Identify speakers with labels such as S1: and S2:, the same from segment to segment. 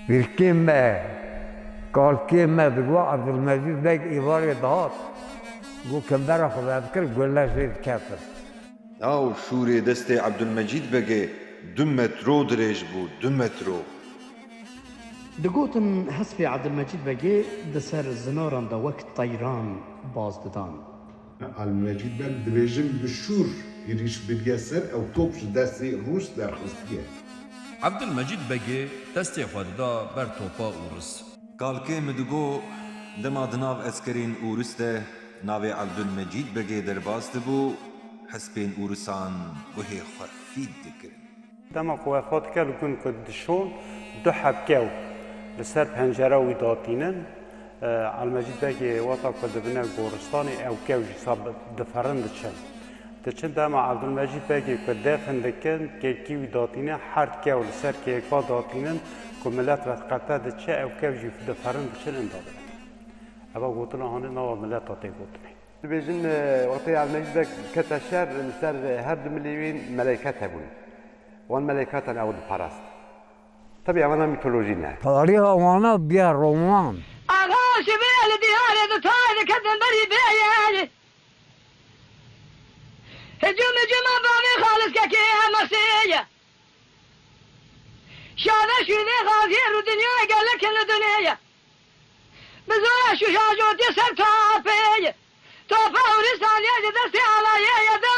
S1: بالكلمة قال كلمة بقوا عبد المجيد بيك إيواري دهات قو كم برا خدا بكر قول لا زيد كاتر
S2: او شوری دست عبدالمجید بگه 2 مترو درێژ بوو 2 مترو.
S3: دگوتن حسبی عبدالمجید بگی دسر زناران دا وقت طیران باز ددان.
S4: المجید بن دبیجم بشور گریش بگیسر او توپ دستی روس در خستیه.
S5: عبدالمجید بگی دستی خود دا بر توپا اورس.
S2: کالکه مدگو دما دناو اسکرین اورسته ناوی عبدالمجید بگه درباسته بو حسبین اورسان وهی خرفید دکرن.
S6: دما قوافات کرد کن که دشون 2 حبکو لسر پنجره وی داتینن المجید بگی واتا که دبنه گورستانی او کو جساب دفرن دچن دما عبدالمجید بگی که دفن دکن که کیوی داتینه هر کو لسر که کا داتینن که ملت وقت قطع دچه او کو جی دفرن دچن انداده اما گوتنا هانه نوا ملت آتی گوتنه
S7: بيجن وقتها على المجد كتشر سر هرد مليون ملائكة هبون وان ملائكة أنا أود براست طبيعي أنا ميثولوجينا
S1: طريقة وانا بيا رومان
S8: أغاش بيالي ديالي دطاي كذن بري بيالي هجوم جمع بامي خالص كاكي مرسية شاذا شوذي غازير ودنيا قال لك الدنيا بزويا شو شاجوت يسر طافي طافا ورسال يا دستي على يا دا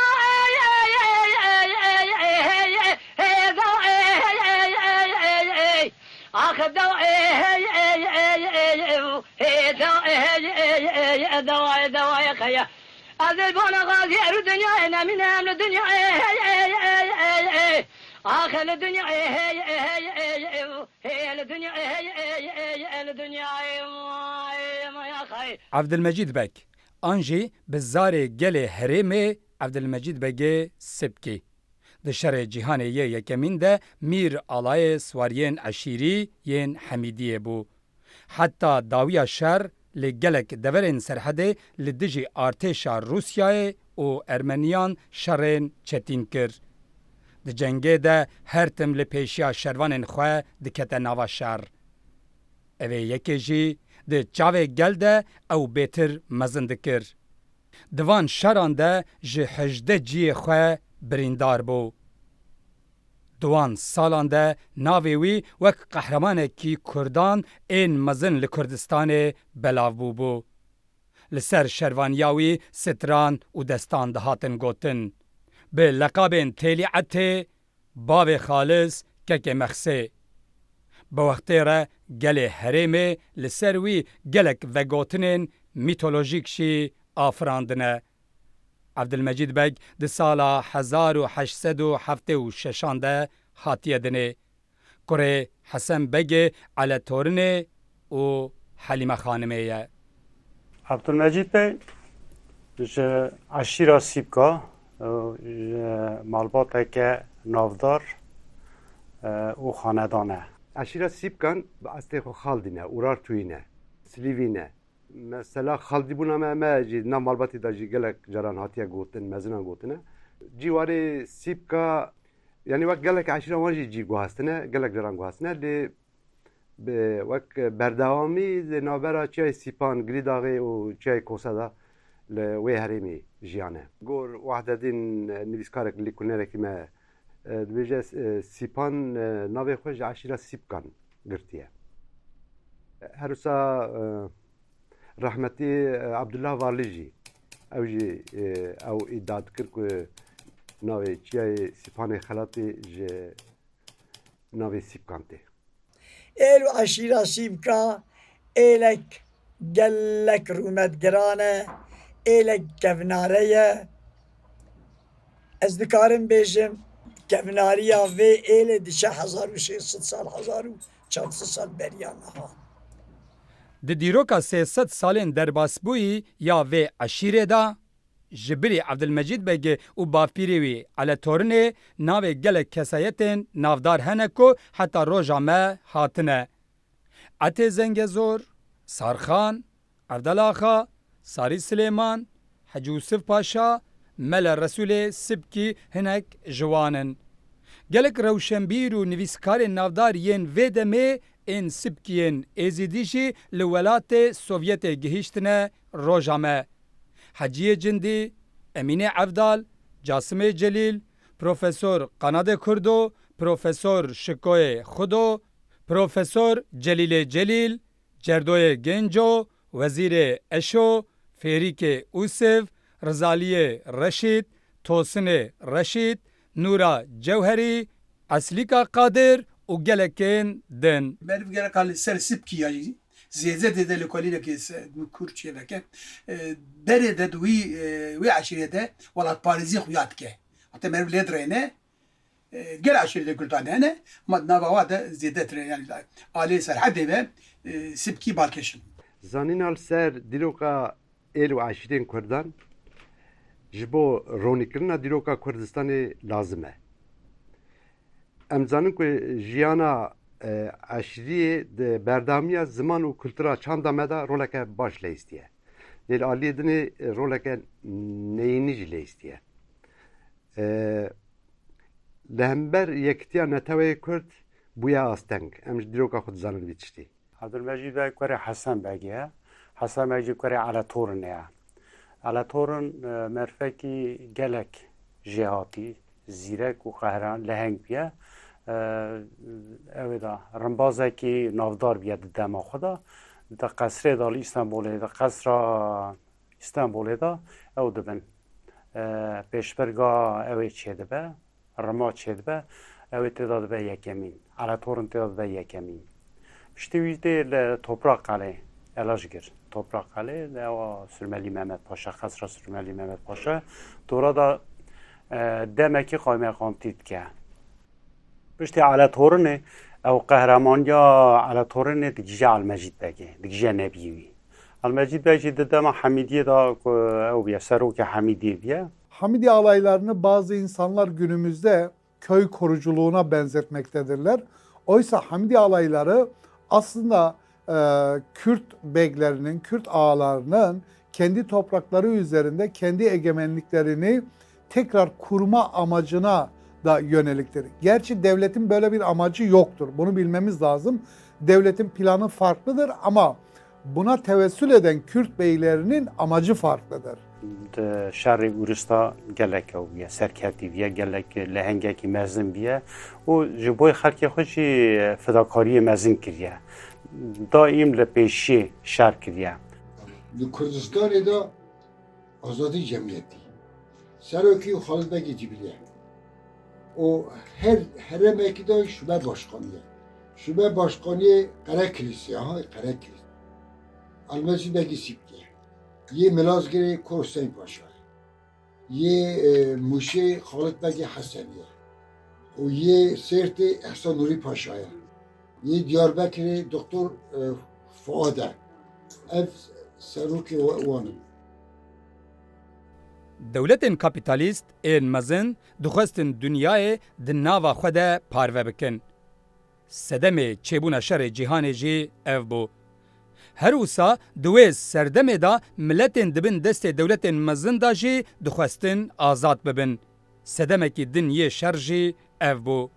S8: اخذ دواء خيا أذبون غازي الدنيا أنا من أمن الدنيا آخر الدنيا الدنيا يا خي
S9: عبدالمجید بک آنجی به زار گل هرم عبدالمجید بگه سبکی ده شر جیهان یکمین ده میر آلای سوارین عشیری ین حمیدیه بو حتی داویا شر لگلک دورین سرحده لدجی ارتشا روسیای و ارمنیان شرین چتین کر ده جنگه ده هر تم لپیشیا شروان خواه دکت نوا شر اوه یکی جی ده چاوه گل ده او بیتر مزند کر دوان شران ده جه 18 جی خواه بریندار بو دوان سالان ده ناوی وی وک قهرمان کی کردان این مزن لکردستان بلاو بو لسر شروانیاوی ستران و دستان دهاتن گوتن به لقابین تلیعت باب خالص کک مخسه به وقتی را گل هرمه لسر وی گلک و گوتنین میتولوژیک شی آفراندنه عبدالمجید بگ ده سالا 1876 ده هاتیه دنه کره حسن بگ علی تورنه و حلیمه خانمه یه
S6: عبدالمجید بگ عشیرا سیبکا مالباته که نافدار و خاندانه
S7: عشيرة سيبكان أستيقو خالدنا أورار توينا سليفينا مثلا خالدي بونا ما جي نام مالباتي دا جي قالك جران هاتيا قوتن مزنا قوتنا جيواري سيبكا يعني وقت قالك عشيرة واجي جي قوهستنا قالك جران قوهستنا اللي وقت بردوامي نابرا چاي سيبان قريداغي و چاي كوسادا لوي هريمي جيانا قور واحدة دين نبيسكارك اللي كنا لكي ما دبیجه سیپان ناوی خوش عشیره سیپکان گرتیه هروسا رحمتی عبدالله والیجی او ایداد کرد که ناوی چیه سیپان خلاتی ناوی سیپکان ته
S10: ایلو عشیره سیپکا ایلک گلک رومت گرانه ایلک گوناره از دکارم بیشم کمناریا و ایل دیشه 1600 سال 1400 سال بریانه ها
S9: ده دیروکا 300 سالین در باسبوی یا و عشیره دا جبری عبدالمجید بگه و بافپیری وی علی تورنه ناو گل کسایتین نافدار هنکو حتی روژا ما هاتنه عتی زنگ زور سارخان عبدالآخا ساری سلیمان حج یوسف پاشا مل رسول سبکی هنک جوانن گلک روشنبیر و نویسکار نافدار ین ویدمه این سبکین ازیدیشی لولات سوویت گهیشتنه روژامه. حجی جندی، امین عبدال، جاسم جلیل، پروفسور قناد کردو، پروفسور شکوی خودو، پروفسور جلیل جلیل، جردوی گنجو، وزیر اشو، فریک اوسف، رزالی رشید، توسن رشید، نورا جوهری، اسلیکا قادر و گلکین دن.
S11: من بگم که سر سبکی یعنی زیاده دل کلیله که کورچیه دکه بره دوی عشیره ده ولات پاریزی خویات که حتی من بلد رینه گل عشیره کلتانه نه ما نباوده زیاده تر یعنی عالی سر حده به سبکی بالکشن.
S7: زانین هال سر دیروکا ایل و عشیرین کردان جبو رونیکرنا دیروکا کردستان لازمه. امزانن که جیانا عشیری بردامیه زمان و کلتورا چند مدا رولک باش لیستیه. دل عالی دنی رولک نینیج لیستیه. لهمبر یکتیا نتوی کرد بویا آستنگ. امش دیروکا خود زانن بیچتی.
S6: عبدالمجید بای کاری حسن بگیه. حسن بگی کاری على تورنه. على تورن مرفکی گلک جهاتی زیرک و قهران لهنگ بیه. اویدا رنبازه که نافدار بیاد دم خدا دا قصر دال استانبوله دا قصر استانبوله دا او دبن پیشبرگا اوی چیده به رما چیده به اوی تعداد به یکمین على تورن تعداد به یکمین پشتویده توپراق قله علاج گر توپراق قله او سرمالی محمد پاشا قصر سرمالی محمد پاشا دورا دا دمکی قایمه قامتید که پشتی على تورنه او قهرمانیا على تورنه دگیجه المجید بگه دگیجه نبیوی المجید بگه ددما حمیدیه دا او بیه سروک حمیدیه بیه
S12: Hamidi alaylarını bazı insanlar günümüzde köy koruculuğuna benzetmektedirler. Oysa Hamidi alayları aslında Kürt beylerinin, Kürt ağalarının kendi toprakları üzerinde kendi egemenliklerini tekrar kurma amacına da yöneliktir. Gerçi devletin böyle bir amacı yoktur. Bunu bilmemiz lazım. Devletin planı farklıdır ama buna tevessül eden Kürt beylerinin amacı farklıdır.
S6: شهر اورستا گلک او بیه سرکردی بیه گلک لهنگه کی مزن بیه و جبوی خلق خوشی فداکاری مزن کریه دائم لپیشی شهر کریه
S13: Kürdistan da azadi cemiyeti. Seroki Halid Bey Cibriye. O her emekide şube başkanı. Şube başkanı Kara Kilise, Kara Kilise. Almezi Bey Sipki. Ye Melazgiri Korseyn Paşa. Ye Muşi Halid Bey Haseniye. O ye Serti Ehsan Nuri Paşa'ya. Ye Diyarbakır'ı Doktor Fuad'a. Ev Seroki Van'ın.
S9: دولتên kapîtalîst ên mezin dixwestin Dunyayê di nava xwe de parve bikin. Sedemê çêbûna şerê cîhanê jî ev bû. Her wisa di wê serdemê da milletên dibin destê dewletên mezin da jî dixwestin azad bibin. Sedemekî din yê şer jî ev bû.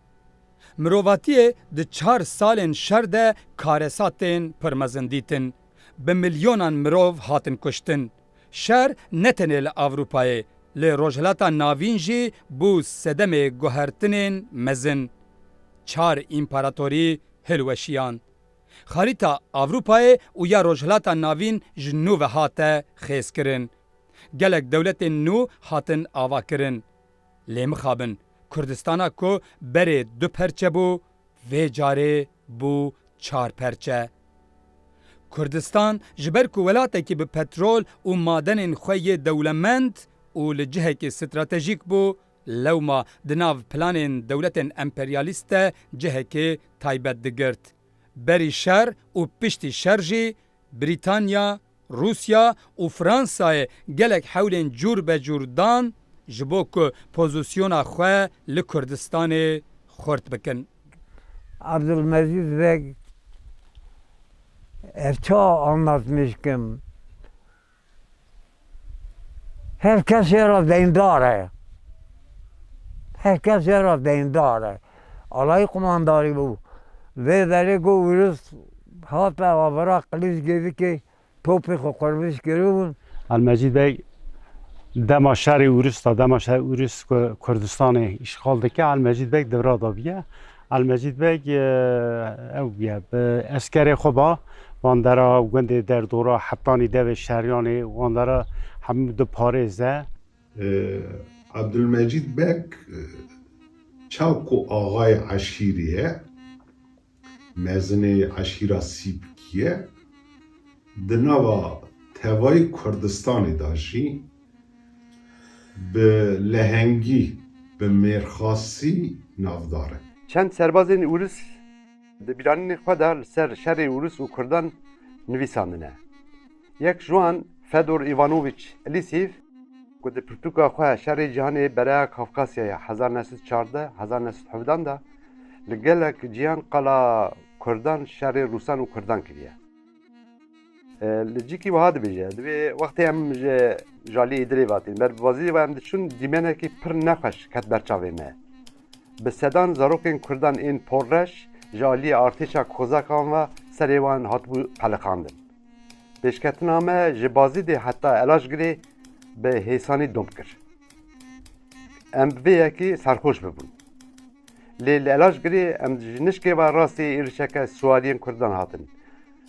S9: Mirovatiyê di 4 salên şer de karesatên pir mezin dîtin. Bi milyonan mirov hatin kuştin. Şer ne tenê li Avrupayê, li rojhilata navîn jî bû sedemê guhertinên mezin. 4 împaratorî hilweşiyan. Xarîta Avrupayê û ya rojhilata navîn ji nû ve hate xêzkirin. Gelek dewletên nû hatin avakirin. Lê mixabin, Kurdistana ku berê 2 perçe bû, vê carê bû 4 perçe. Kurdistan ji ber ku welatekî bi petrol û madenên xwe yê dewlemend û li cihekî stratejîk bû, lewma di nav planên dewletên emperyalîst de cihekê taybet digirt. Berî şer û piştî şer jî Brîtanya, Rusya û Fransayê gelek hewlên cûr be cûr dan ji bo ku pozisyona xwe li Kurdistanê xurt bikin.
S1: Abdülmecid Bey Erça anlatmışım. Herkes yara dindar. Herkes yara dindar. Alay kumandari bu. Ve deri go Urus hat avara kılıç gibi ki topu kokurmuş görüyorsun.
S6: المجید بگ دما شهر اوروس تا دما شهر اوروس کردستان اشغال دکه المجید بگ دورا دابیه المجید بگ او بیه به اسکر خوبا واندرا گند در دورا حطانی دو شهریانی واندرا همه دو پارزه
S4: عبدالمجید بگ چاکو آقای عشیریه مزن عشیره سیبکیه دنوا توای کردستانی داشتی به لهنگی به مرخاصی نافداره
S7: چند سربازین اوروس بیرانی خدا سر شهر اوروس و کردان نویساندنه یک جوان فدور ایوانوویچ الیسیف که در پرتوکا خواه شهر جهانی برای کافکاسیای 1914 1917 دا لگلک جیان قلا کردان شهر روسان و کردان کریه لجیکی وهاد بیجه دوی وقتی هم جالی ادری باتین بر بازی و هم دشون دیمنه که پر نخش کت برچاوه مه به صدان زاروکین کردان این پررش جالی ارتشا کوزاکان و سریوان هاتبو قلقاندن پیشکتنامه جبازی ده حتی علاج گری به حیسانی دوم کر ام بیه که سرخوش ببون لیل علاج گری ام جنشکی و راستی ایرشک سوالین کردان هاتن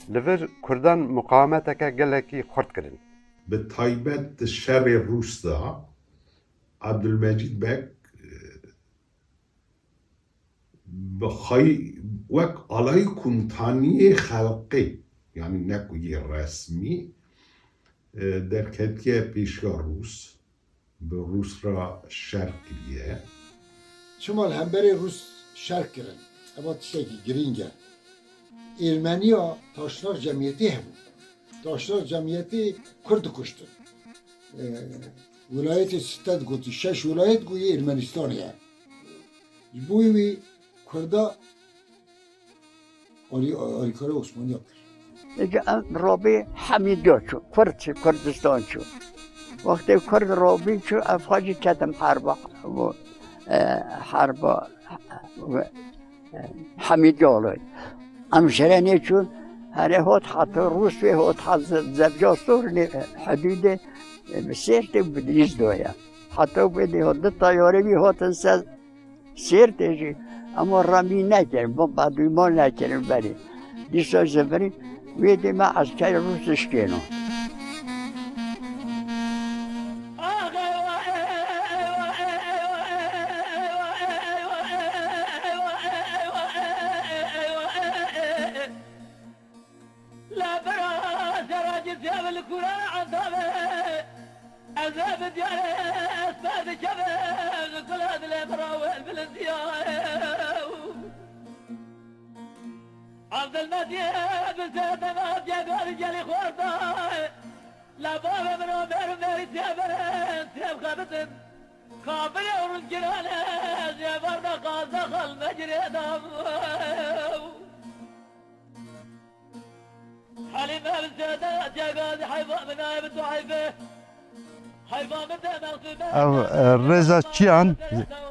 S7: لور کردان مقاومتک گلکی خورد کردن
S4: به تایبت شهر روس دا عبدالمجید بگ بخوای وک علای کنتانی خلقی یعنی نکوی رسمی در کتیه پیشگاه روس به روس را شرک کریه
S13: شمال هم بره روس شرک کردن اما تشکی گرینگه ایرمنیا تاشنار جمعیتی هم تاشنار جمعیتی کرد کشتن ولایت ستاد گوتی 6 ولایت گویی ایرمنستانیه بویوی کردا آریکار عثمانی ها
S14: دیگه رابی حمیدیا شو کردستان شو وقتی کرد رابی شو افغانی کتم حربا حمیدیا لای امشرانی چون هره هات حتی روس و هات حتی زبجاستور حدود سیرت بدریز دویا حتی بدی هات تایاره بی هاتن سیرت جی اما رامی نکرم با بعدوی ما نکرم بری دیسا زبری ویدی ما عسکر روسش کنم
S8: عبد المجيد بزاد ما جابر جالي خوردا لا بابا من عمر ماري جابر سيب خابتن قابل ورز جرانا جابر قازا خل مجري دام حليم بزاد جاقاد حيفا من عيبت وحيفه حيفا من دماغ
S7: او رضا چیان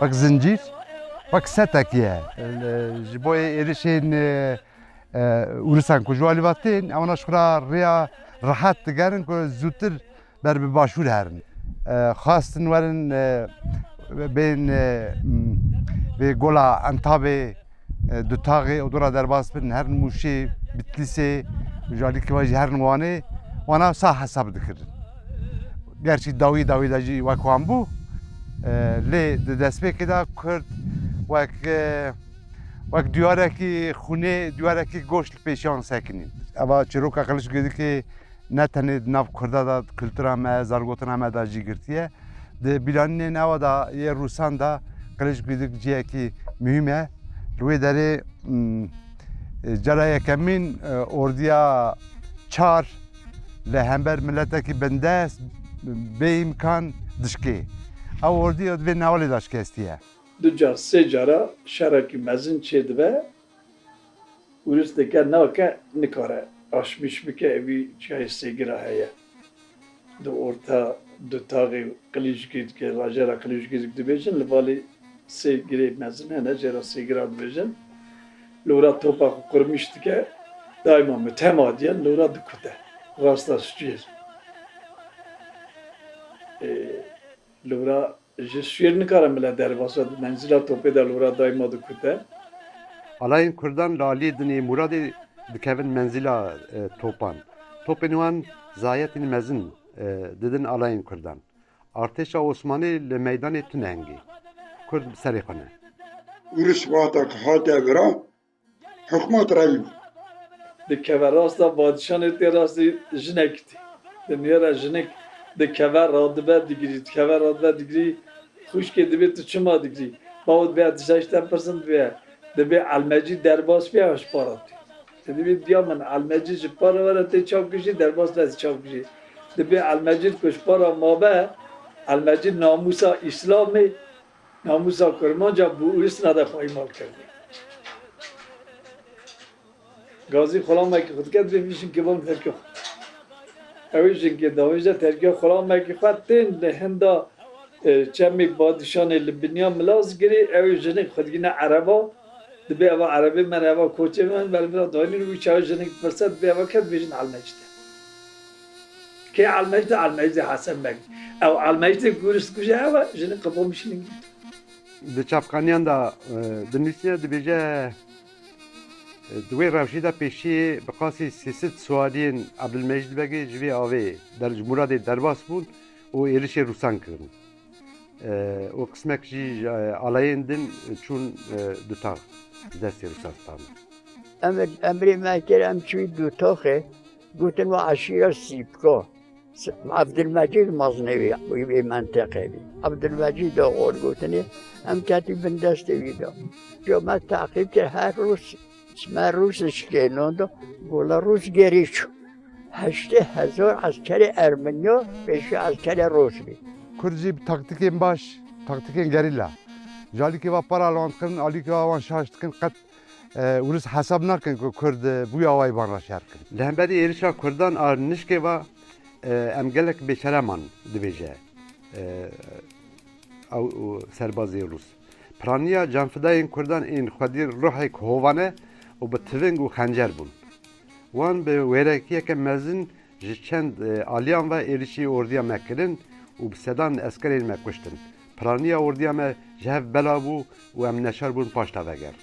S7: وک زنجیر وک ستکیه جبوی ایرشین اورسان کجوالی واتین اما شکر ریا راحت دگرن که زودتر بر به باشور هرن خواستن ورن بین به گلا انتابه دو تاغی ادورا درباس بن هر موشی بتلیسه جالی که واجی هر نوانه وانا سا حساب دکردن گرچه داوی داجی وکوان بو لی دست به کدا کرد وک دیاره که خونه دیاره که گوشت پیشان سکنید اما چروک اقلش گیدی که نه تنه ناف کرده دا کلتور همه زرگوتن همه دا جی گرتیه ده بیلانی نوا دا یه روسان دا قلش گیدی جیه که مهمه روی داره جرای کمین اردیا چار لهمبر ملته که بندست به امکان دشکی او اردیا دوی نوالی داشته استیه
S15: دو جار سه جارا شرکی مزن چید و ورس دکر نوکه نکاره آشمیش بکه اوی چای سیگرا هیا دو ارتا دو تاقی قلیش گید که لاجرا قلیش گید دو بیجن لبالی سیگری مزن هنه جرا سیگرا دو بیجن لورا توپا kurmuştu ki daima mütemadiyen lora dikute. Rasta şükür. Lora şükür nikaram bile derbasa menzila tope da lora daima dikute.
S7: Alayın Kurdan lali dini muradi dikevin menzila topan. Topen wan zayetin mezin dedin alayın Kurdan. Arteşa Osmani le meydanı tünengi. Kurd serixane.
S16: Urus vatak hate vera hükümet ravi.
S15: Dikeve rasta badişan terası jinekti. Demiyara jinek dikeve radbe digri dikeve radbe digri خوش که دبی تو چما دیگری باید بیاد 80% بیاد دبی علمجی درباس بیاش پاراتی دبی دیا من علمجی جپارا ورته چاپ کشی درباس لازم چاپ کشی دبی علمجی کش پارا ما به علمجی ناموسا اسلامی ناموسا کرمانجا bu ulis nada faymal کرد Gazi خلام کی خود کرد ببینیم که بام ترکیه اویشین که داویجا ترکیه خلام کی خود تن لهندا چمی بادشان لبنان ملاز گری اویشین خود گینا عربا دبی اوا عربی من اوا کوچه من ولی من دانی رو چای جنگ فرصت بی اوا کرد بیشین علمجده که علمجده حسن بگ او علمجده گورست کجا اوا جنگ قبول میشین
S7: Di çapkaniyan da dinlisiye dibêje دوی روشیدا پیشی بقاسی سیست سوالیین عبدالمجید بگی جوی آوی در مراد درباس بود و ایرش روسان کردن و قسمک جی آلایین دن چون دوتا دستی روسان ستانه
S14: امری مکرم چوی دوتاخه گوتن و عشیره سیبکا عبدالمجید مزنوی به منطقه بی عبدالمجید آقار گوتنی هم کتی بندسته بیدا جو من تعقیب که هر روز اسمه روزش کنند گولا روز گریچو 80,000 asker Ermeniya peşi asker Rusbi.
S17: Kurdji taktikin baş, taktikin gerilla. Jaliki va paralant kın, aliki va van şaştıkın kat urus hesap nakın ku Kurd bu yavay barra şarkın.
S7: Lehbedi erişa Kurdan arnişke va emgelek beşereman dibêje. Ew serbazê Rus. Praniya canfidayên Kurdan ên xwedî ruhek hovane û bi tiving û xencer bûn. Wan bi wêrekiyeke mezin ji çend aliyan ve êrişî ordiya me kirin û bi sedan eskerên me kuştin. Praniya ordiya me ji hev bela bû û em neşar bûn paş teveger.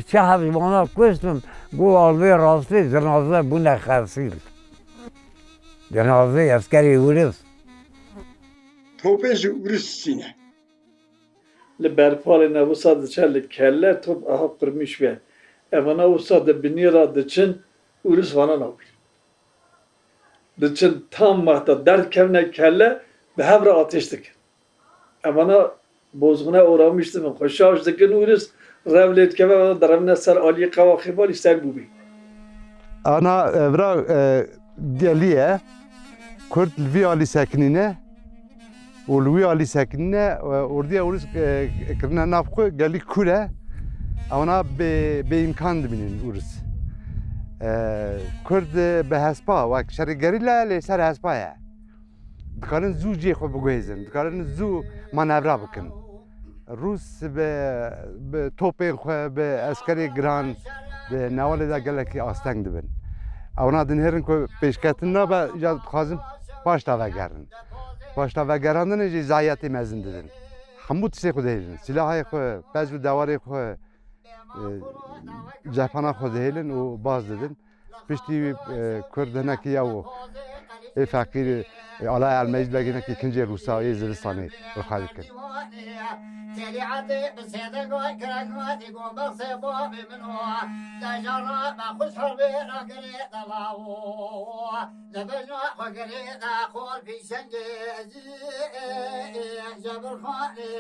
S1: Çe hevîmana kuştin got alvê rastî cenaze bûne xevsîl. Cenaze eskerê Urus.
S16: Topê ji Urus sîne.
S15: Li berpalê newisa diçe li kelle top aha qirmiş ve eva newisa di binîra diçin Urus vana navî. Diçin tam mahta derkevne kelle bi hev re ateş dikin. Eva bozguna uğramıştı min xweşaş dikin Urus revlê dikeve deremne ser aliyê qewa xêbalî ser bûbî.
S17: Ana evra deliye Kurd li vî alî sekinîne û li wî alî sekinîne ordiya Urus kirine nav xwe gelî kûr e ewna bêîmkan dibînin Urus. Kurd bi hespa wek şerîgerîla lê ser hespa ye. Dikarin zû cê xwe biguhêzin, dikarin zû manevra bikin. Rus bi topên xwe, bi eskerê giran, bi newalê de gelekî asteng dibin. Ewna dinêrin ku pêşketin nabe îca dixwazin paş davegerin. Paş davegerandinê jî zayetê mezin didin. Hemû tiştê xwe dihêlin. Silahê xwe, pez û dewarê xwe, cephana xwe dihêlin û baz didin. Piştî Kurd hinekî yew ê feqîr Alay Elmecid Begî hinekî ikincê Rûsa ê zivistanê rixwe dikin.
S18: تريعتي بسيدك وكرك قوم بصيبو بمنو دجرا ما خوش حربي رقري دلاو لبجنا وقري داخل في شنجي جبر خاني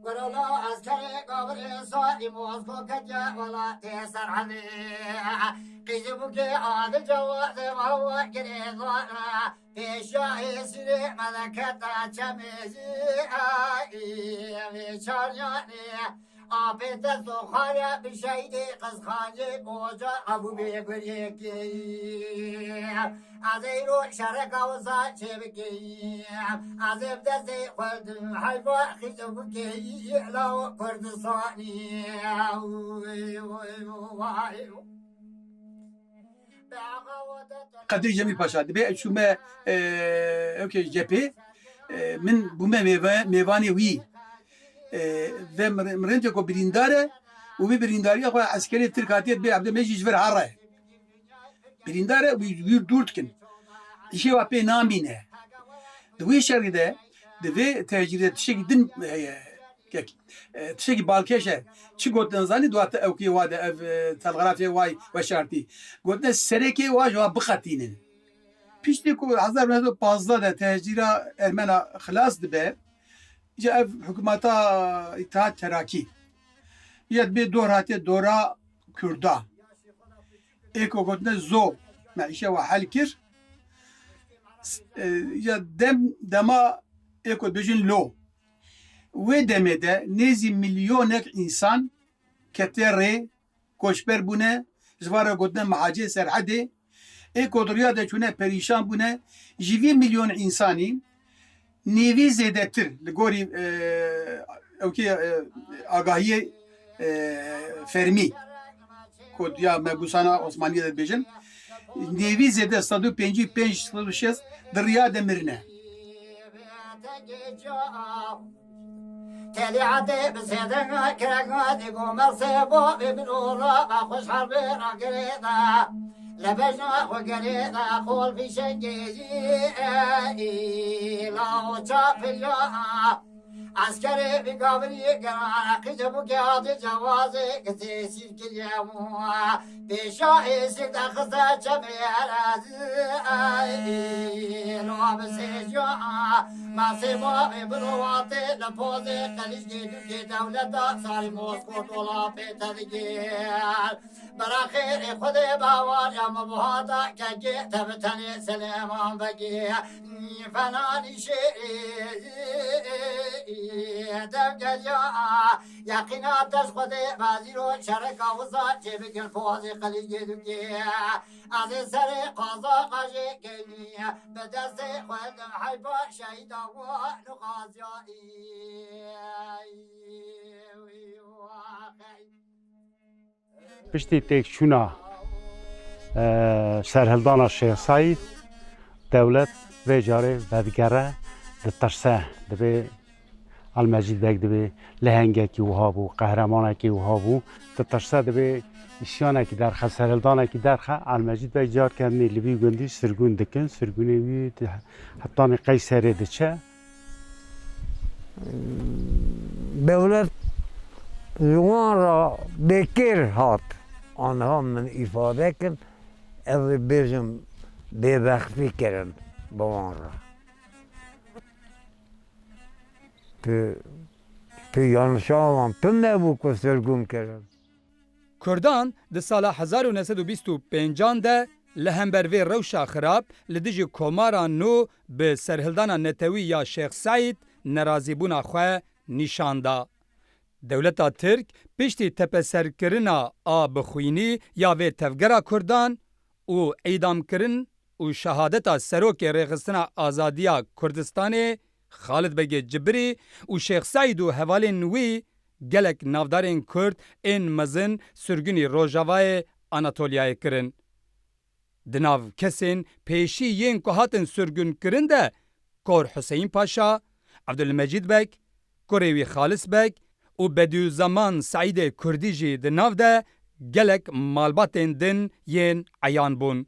S18: ورلا عسكري قبر صائم واسكو كجا ولا تيسر عني قيجبك عاد الجواد وهو قريضانا في شاهي سري ملكة شميزي في شارياني آفت سخاره بشید قزخانه موجا ابو بیگریکی از ایرو شرک اوزا چه بکی از ابدست خود حیبا خیزو بکی لو کردستانی
S11: قدر جمیل پاشا دبی شومه اوکی جپی من بومه میوانی وی و مرنجه کو برینداره و بی برینداری خو عسکری ترکاتیت بی عبدالمجید جبر هره برینداره وی دورت کن işe vape namine دوی شرده دوی تهجیره تشکی دن تشکی بالکشه چی گفتن زنی دوات اوکی واده اف تلغرافی وای و شرطی گفتن سرکی واج و بخاتینن پیشتی کو 1915 ده تهجیره ارمنا خلاص دبه جا حکومتا اتحاد تراکی یاد به دورات دورا کردا ایکو گفتن زو معیشه و حل کر یا دما ایکو بجن لو و دمه ده نزی میلیونک انسان کتره کوشبر بونه زواره گفتن محاجه سرحده ایکو دریا ده چونه پریشان بونه 20 میلیون انسانی نیوی زیده تر لگوری اوکی آگاهی فرمی کد یا مبوسانا عثمانی ده بیجن نیوی زیده 155 دریا دمرنه
S18: تلیعتی بسیدن کرگاتی گومر سیبو ببنورا خوش حربی را گریدا لبجنا خو گریدا خول فی شنگیزی لاو چاپلیا عسکری بقابلی گران قجبو کهات جوازی کسی سیر کلیمو پیشاهی سکتا خستا چمی ارازی لواب سیجا ماسیبا بروواتی لپوزی قلیش گیدو که دولتا ساری موسکو طولا پیتا دیگر برا خیر خود باوار یا مبهاتا که تبتنی سلیمان بگی فنانی شیری دم گلیا یقینا تش خود بازی رو شرک آوزا چه بکن فوزی قلیل گیدو که از سر قضا قجه کنی به دست خودم حیبا شهیدا و نقاضیایی
S6: پشتی تک چونا سرهلدانا شیخ سعید دولت و جاره ودگره دترسه دبی المجید بگ دبی لهنگه کی وها بو قهرمانه کی وها بو دترسه دبی ایشانه کی در سرهلدانه کی در المجید بگ جار کردنی لبی گندی سرگون دکن سرگونی وی حتی قیصری دچه
S1: دولت جوان را بکر هات آنها من ifade کن از بیشم ببخشی کردن با را تو یانشاوان تو نبود که سرگون کردن
S9: کردان د سال 1925 ده لهمبروی روشا خراب لدیج کومارا نو به سرهلدانا نتوی یا شیخ سعید نرازیبونا خواه نیشاندا. دولتا ترک پشتی تپسرکرنا آبخوینی یا وی تفگرا کردان و اعدام کرن و شهادتا سروک ریخستنا آزادیا کردستان خالد بگ جبری و شیخ سعید و حوالین وی گلک نافدارین کرد این مزن سرگونی روژاوای آناتولیای کرن. دناو کسین پیشی ین که هاتن سرگون کرن ده کور حسین پاشا، عبدالمجید بگ، کوریوی خالص بگ و بدو زمان سعید کردی جی دناو ده گلک مالباتین دن ین عیان بون.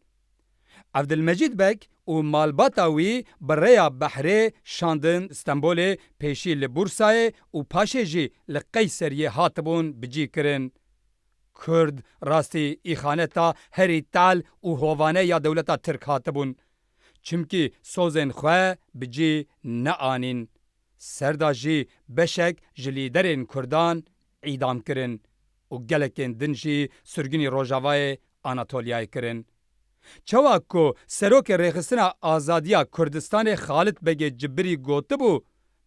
S9: عبدالمجید بگ و مالباتاوی برای بحره شاندن استانبول پیشی لبورسای و پاشه جی لقیسری هاتبون بجی کرن. کرد راستی ایخانتا هری تال و هوانه یا دولتا ترک هاتبون. چمکی سوزن خواه بجی نآنین. سردا جی بشک جلیدرین کردان اعدام کرن و گلکین دن جی سرگینی روژاوای آناتولیای کرن. چوا کو سروک ریخستنا آزادیا کردستان خالد بگ جبری گوته بو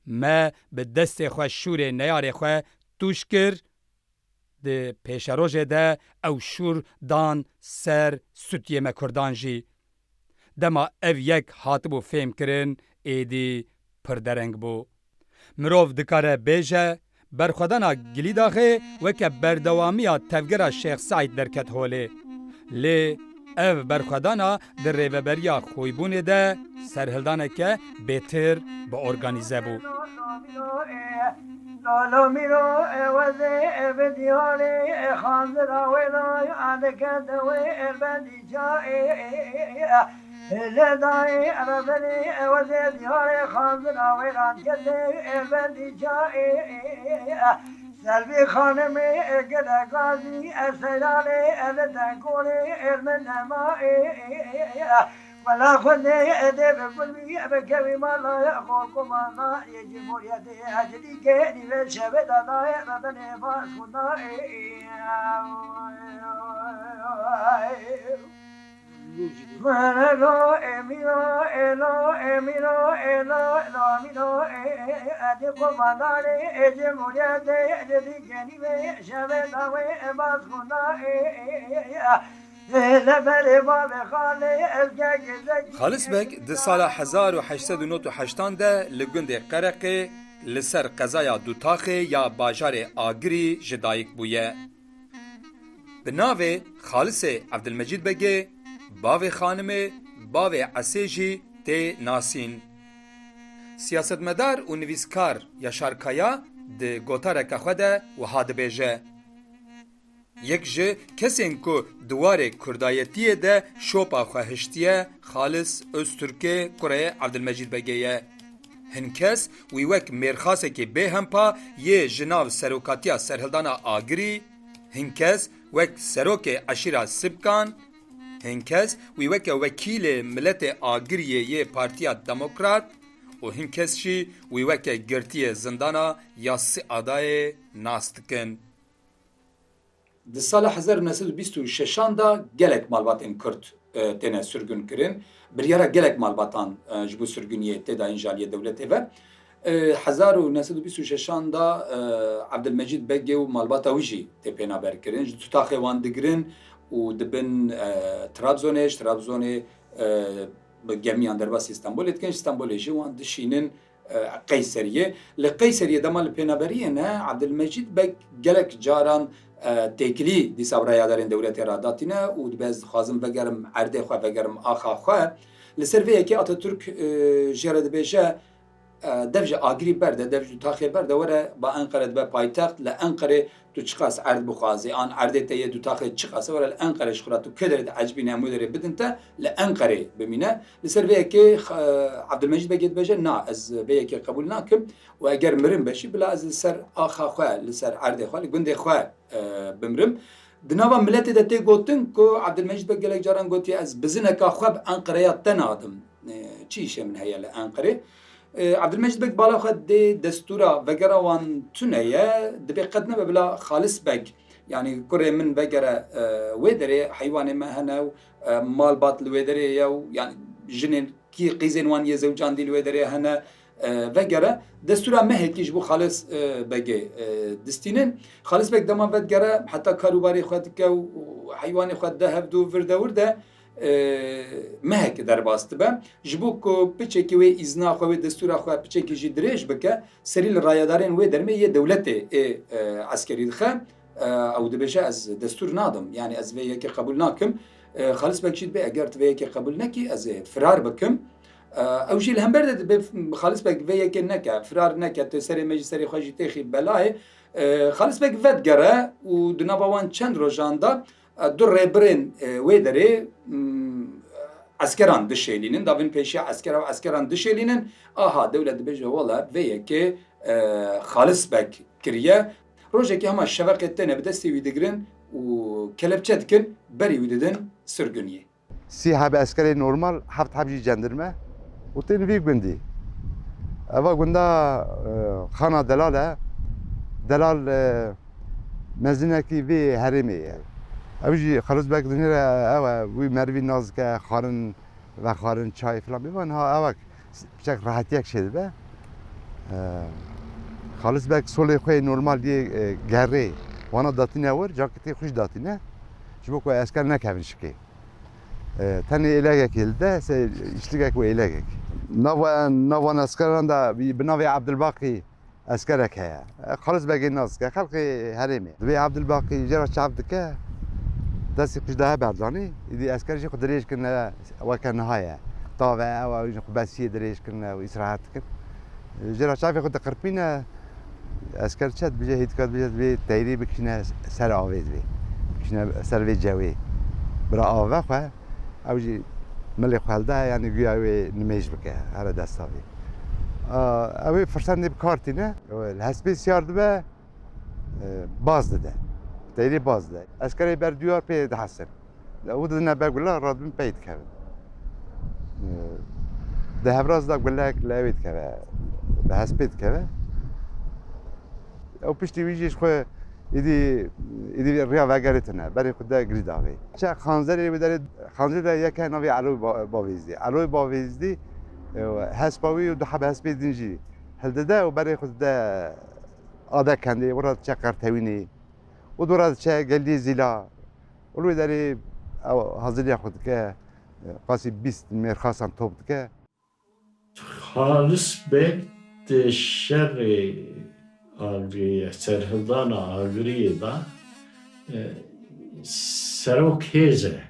S9: ما به دست خواه شور نیار خواه توش کر di pêşerojê de ew şûr dan ser Sûtiyê me Kurdan jî. Dema ev yek hatibû fêmkirin êdî pir dereng bû. Mirov dikare bêje berxwedana Gilîdaxê weke berdewamiya tevgera Şêx Saîd derket holê. Lê ev berxwedana di rêveberiya xwîbûnê de serhildaneke bêtir bi organîze bû.
S8: Lalomiro evze evdiyale khanzra velay adeket ve elbedica Ledai evzeli evze diyale khanzra velan kede elbedica Selvi khanemi gele gazi eselale elden kore elmenema ولا خذني أدب قلبي أبكي ما لا يأخذكم ما يجب يدي أجلي كيني بالشبت لا يأبني فاسكنا Mano emino elo emino elo emino ade comandare ede moriade ede geni ve shabeta ve baskuna
S9: Xalis Bek di sala 1898 de li gundê Qereqê li ser qezaya Dutaxê ya bajarê Agirî ji dayîk bûye. Bi navê Xalisê Evdilmecîd Begê, bavê xanimê, bavê Esê jî tê nasîn. Siyasetmedar û nivîskar Yaşar Kaya di gotareka xwe de wiha dibêje. Yek ji kesên ku diwarê Kurdayetiyê de şopa xwe hiştiye Xalis Öztürkê kureyê Evdilmecîd Begê ye. Hin kes wî wek mêrxasekê bêhempa yê ji nav serokatiya serhildana Agirî, hin kes wek serokê eşîra Sibkan, hin kes wî weke wekîlê miletê Agiriyê yê Partiya Demokrat û hin kes jî wî weke girtiyê zindana ya sî adayê nas dikin. Di sala 1926 da gelek malbatên Kurd têne sürgün kirin. Biryara gelek malbatan ji bo sürgüniyê tê dayîn jaliyê dewletê ve. 1926 da Evdilmecîd Begê û malbata wî jî tê pênaber kirin. Ji Tutaxê wan digirin û dibin Trabzonê, ji Trabzonê bi gemiyan derbasî İstanbolê dikin, ji İstanbolê jî wan dişînin Qeyseriyê. Li Qeyseriyê dema li pênaberiyê ne Evdilmecîd Beg gelek caran têkilî dîsa birayadarên dewletê ra datîne û dibez dixwazim vegerim erdê xwe vegerim axa xwe. Li ser vê yekê Atatürk jê re dibêje dev ji Agirî berde, dev ji Dutaxê berde were ba Enqere dibe paytext, li Enqerê tu çiqas erd bixwazî, an erdê te yê Dutaxê çiqas were li Enqere ji xwe tu kederê de ecbîne hemû derê bidin te li Enqerê bimîne. Li ser vê yekê Evdilmecîd Begê dibêje na ez vê yekê qebûl nakim û eger mirim beşî bila ez li ser axa xwe, li ser erdê xwe, li gundê xwe bimrim. Di nava milletê de tê gotin ku Evdilmecîd Beg gelek caran gotiye ez bizineka xwe bi Enqereya te nadim. Çi îşê min heye li Enqerê? Evdilmecîd Beg bala xwe dê destûra vegera wan tune ye dibe qet nebe bila Xalis Beg yani kurê min vegere wê derê heywanê me hene û malbat li wê derê ye û yani jinên kî qîzên wan yê zewcan dî li wê derê hene vegere destûra mehekî ji bo Xalis Begê distînin. Xalis Beg dema vedgere heta karûbarê xwe dike û heywanê xwe de hevd û virdewir de mehek derbas dibe. Ji bo ku piçekî wê îzna xwe wê destûra xwe piçekî jî dirêj bike, serî li rayadarên wê dermê yê dewletê ê eskerî dixe ew dibêje ez destûr nadim. Yani ez vê yekê qebûl nakim. Xalis Beg jî dibe eger tu vê yekê qebûl nekî ez ê firar bikim. Ew jî li hember de dibe Xalis Beg vê yekê neke, firar neke, tu serê me jî serê xwe jî têxî belayê. Xalis Beg vedgere û di nava wan çend rojan da du rêbirên wê derê eskeran dişêlînin, davên pêşiya eskera û eskeran dişêlînin. Aha dewlet dibêje wala vê yekê Xalis Beg kiriye. Rojekê hema şeveqê têne bi destê wî digirin û kelepçe dikin, berî wî didin sirguniyê.
S17: Sî heb eskerê normal, heft heb jî cendirme û tên vî gundî. Eva gunda xana delal e, delal mezinekî vê herêmê ye. Ew jî Xalis Beg dinêre ew wî merivî naz dike, xwarin ve xwarin çay filan bêvan ha ewek piçek rahetiyek şey dibe. Xalis Beg solê xwe normal yê gerê وانا داتینه ور جاکتی خوش داتینه چی بکو اسکر نکوین شکی تنی علاجك ده اشتغلك وعلاجك نوان اسكران ده بناوي عبد الباقي اسكرك هيا خلص باقي الناس خلقي هرمي بي عبد الباقي جرى شعبك داسي قش ده برداني دي اسكر شي قدريش كنا وكان نهايه طابع او بس دريش كنا واسراحات جرى شعبي خد قربينا اسكر شد بجه هيت كات بجه بي تيري بكشنا سر اويز بي بكشنا سر جوي برا اوه او جی ملی خالده یعنی گویای نمیش بکه هر دستاوی اوی فرسندی بکارتی نه الحسبی سیارد به باز داده تیری باز داده اسکری بر دیوار پید حسن او دادن بگولا رادم پید که ده هفراز دا گولا لوید که به حسبید که او پشتی ویجیش خو ایدی ریا وگریتونه برای خود گرید آوی چه خانزری بداری خانزر یکی نوی علوی باویزدی علوی باویزدی حسباوی و دو حب حسبی دینجی هل ده و برای خود آده کندی وراد چه قرتوینی و دوراد چه گلی زیلا ولوی داری حاضری خود که قاسی 20 مرخصان توب که
S19: خالص به شر آگریه سرهدان آگریه دا سروک هیزه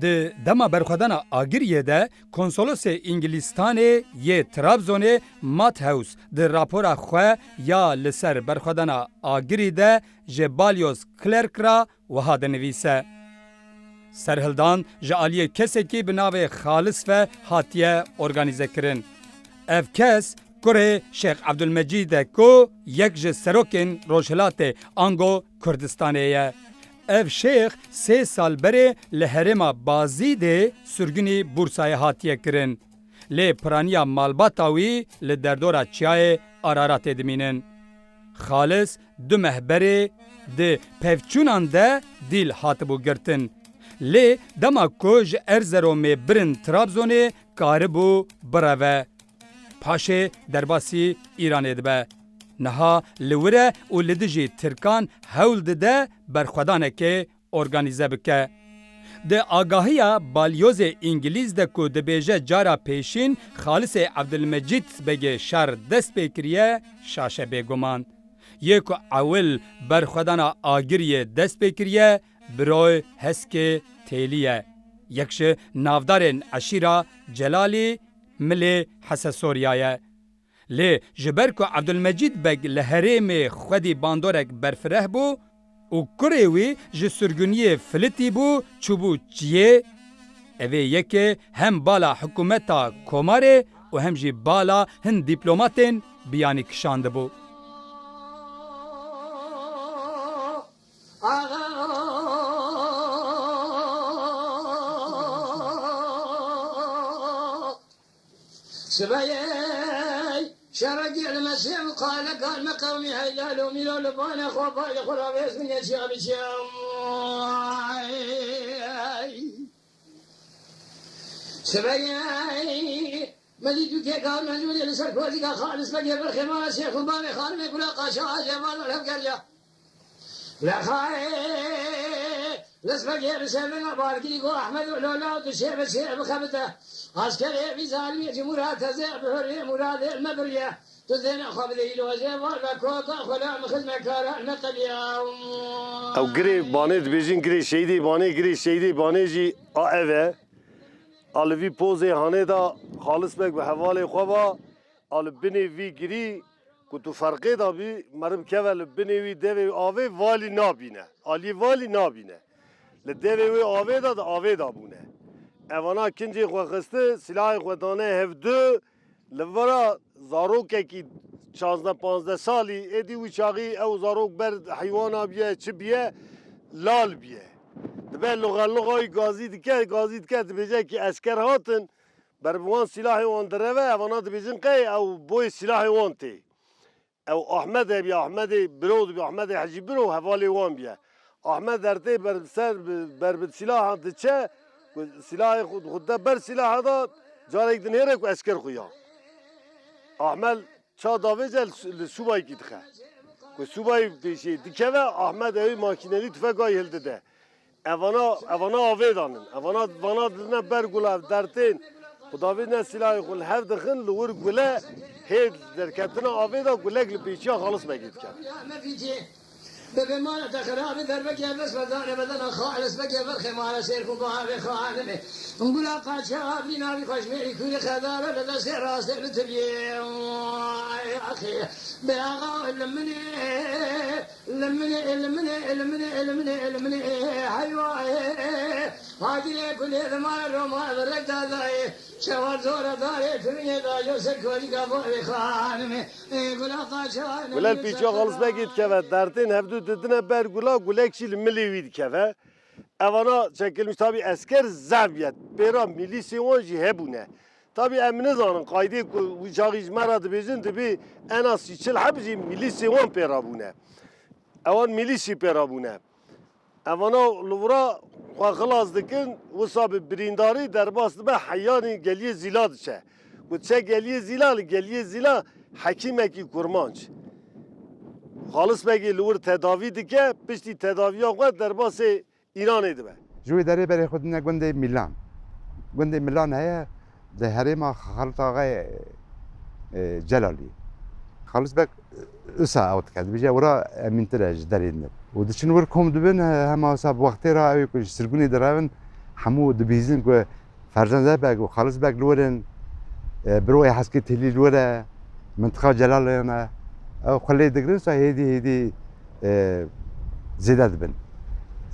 S9: د دما برخدانا آگریه ده کنسولوس انگلیستانه یه ترابزونه مات هاوس د راپورا خو یا لسر برخدانا آگری ده جبالیوس کلرک را وها د نویسه سرهلدان جالیه کسی که بناو خالص و هاتیه ارگانیزه کرن اف کس کره شیخ عبدالمجید کو یک ج سروکن روشلات آنگو کردستانیه اف شیخ 3 سال بره لهرما بازی ده سرگنی بورسای هاتیه کرن لی پرانیا مالباتاوی لدردورا چیای آرارات دمینن خالص دو مهبره ده پفچونان ده دیل هاتبو گرتن لی دما کوج ارزرومی برن ترابزونه کاربو براوه پاشه درباسی ایران دبه نها لوره و لدجی ترکان هول ده برخودانه که ارگانیزه بکه ده آگاهی بالیوز انگلیز ده که ده بیجه جارا پیشین خالص عبدالمجید بگه شر دست بکریه شاشه بگمان یک اول برخودانه آگریه دست بکریه بروی هسک تیلیه یکش نافدارن عشیرا جلالی ملی حساسوریایه لی جبر کو عبدالمجید بگ لهریم خودی باندورک برفره بو و کریوی ج سرگونی فلتی بو چوبو چیه اوی یکی هم بالا حکومتا کوماره و هم جی بالا هن دیپلوماتین بیانی کشانده بو
S8: سبايا شرقي المسيح قال مقامي هيلالو ميلو لبانا خوفا يخرب اسمي يا شاب سبايا مديدو كي قال منجولي لسر كوزي خالص بقي بالخمار شيخ الباني خالمي يقول قاشا جمال الهم قال يا لا خاي لسبقي بسبنا باركي يقول احمد ولولا وتشير بشير بخبته عسكري في زالمية جمهورات تزيع بحرية مراد المبرية تزين أخذ ذي الوزير والبكوكا خلا مخزمة كارا نقليا
S20: أو قري باني دبيجين قري شيدي باني جي آئوه على في بوزي هاني دا خالص بك بحوالي خوابا على بني في قري كنتو فرقي دا بي مرب كيفا لبني في ديوي آوه والي نابينه علي والي نابينه لديوي آوه دا آوه دا بونه اوانا کنجی خواسته سلاح خودانه هفدو لورا زاروک کی 14-15 سالی ادی وچاقی او زاروک بر حیوانا بیه چه بیه لال بیه دبه لغای گازی دکه دبیجه که اسکر هاتن بر بوان سلاح وان دروه اوانا دبیجن قی او بوی سلاح وان تی او احمد بیا احمد برود بیا احمد حجی برو حوالی وان بیه احمد درته بر سر بر سلاح دچه سلاح خود بر سلاح داد جارek dinleyerek asker koya. Ahmel ça davecel şubay gitxe. Ku subay peşi dikeve Ahmet evi makineli tüfek ayıldı de. Evana avedanın. Evana dine ber gulav dertin. Kudavi ne silahı kul hev dixin lur gule hed derketine aveda gulek li peşi halis megitken.
S18: ببمانة خرابي ذربك يا بس بدانا بدنا خالص بقى فرخي ما على سيركم ضهابي خالمي نقول قاد شاب لنا في خشمي كل خذابة لدى سير راسي بتبي يا أخي بأغا لمني لمني حيوة هاجي كل هذا ما الروما ذرك هذا شوار زورة داري تبني دا يوسف كولي قابو خالمي يقول قاد شاب
S20: Gulel peşi halis megitken dertin hevdu dedine ber gula gulek şil milli keve. Evana çekilmiş tabi esker zaviyet. Bera milisyon hebune. Tabi emine zanın kaydı uçağı izmaradı bizim tabi en az içil hepsi milisyon perabune. Evan milisi perabune. Evana luvra xaxılaz dikin usabi birindari derbastı be hayyani geliye zila dişe. Kutse geliye zila hakimeki kurmanç. Halis begi lur tedavi dike, pişti tedaviya xwe derbasê İranê dibe.
S17: Ji wê derê berê xwe dine gundê Milan. Gundê Milan heye di herêma Xalit Agayê Celalî. Halis bek îsa ew dike dibêje wira emîntir e ji derê din. û diçin wir kom dibin hema wisa bi wextê ra ew ku ji sirgunê diravin hemû dibîzin ku Ferzan bek û Halis bek li werin birowê heskê têlî li wir e mintiqa Celalê ne ew xwelê digirin sa hêdî zêde dibin.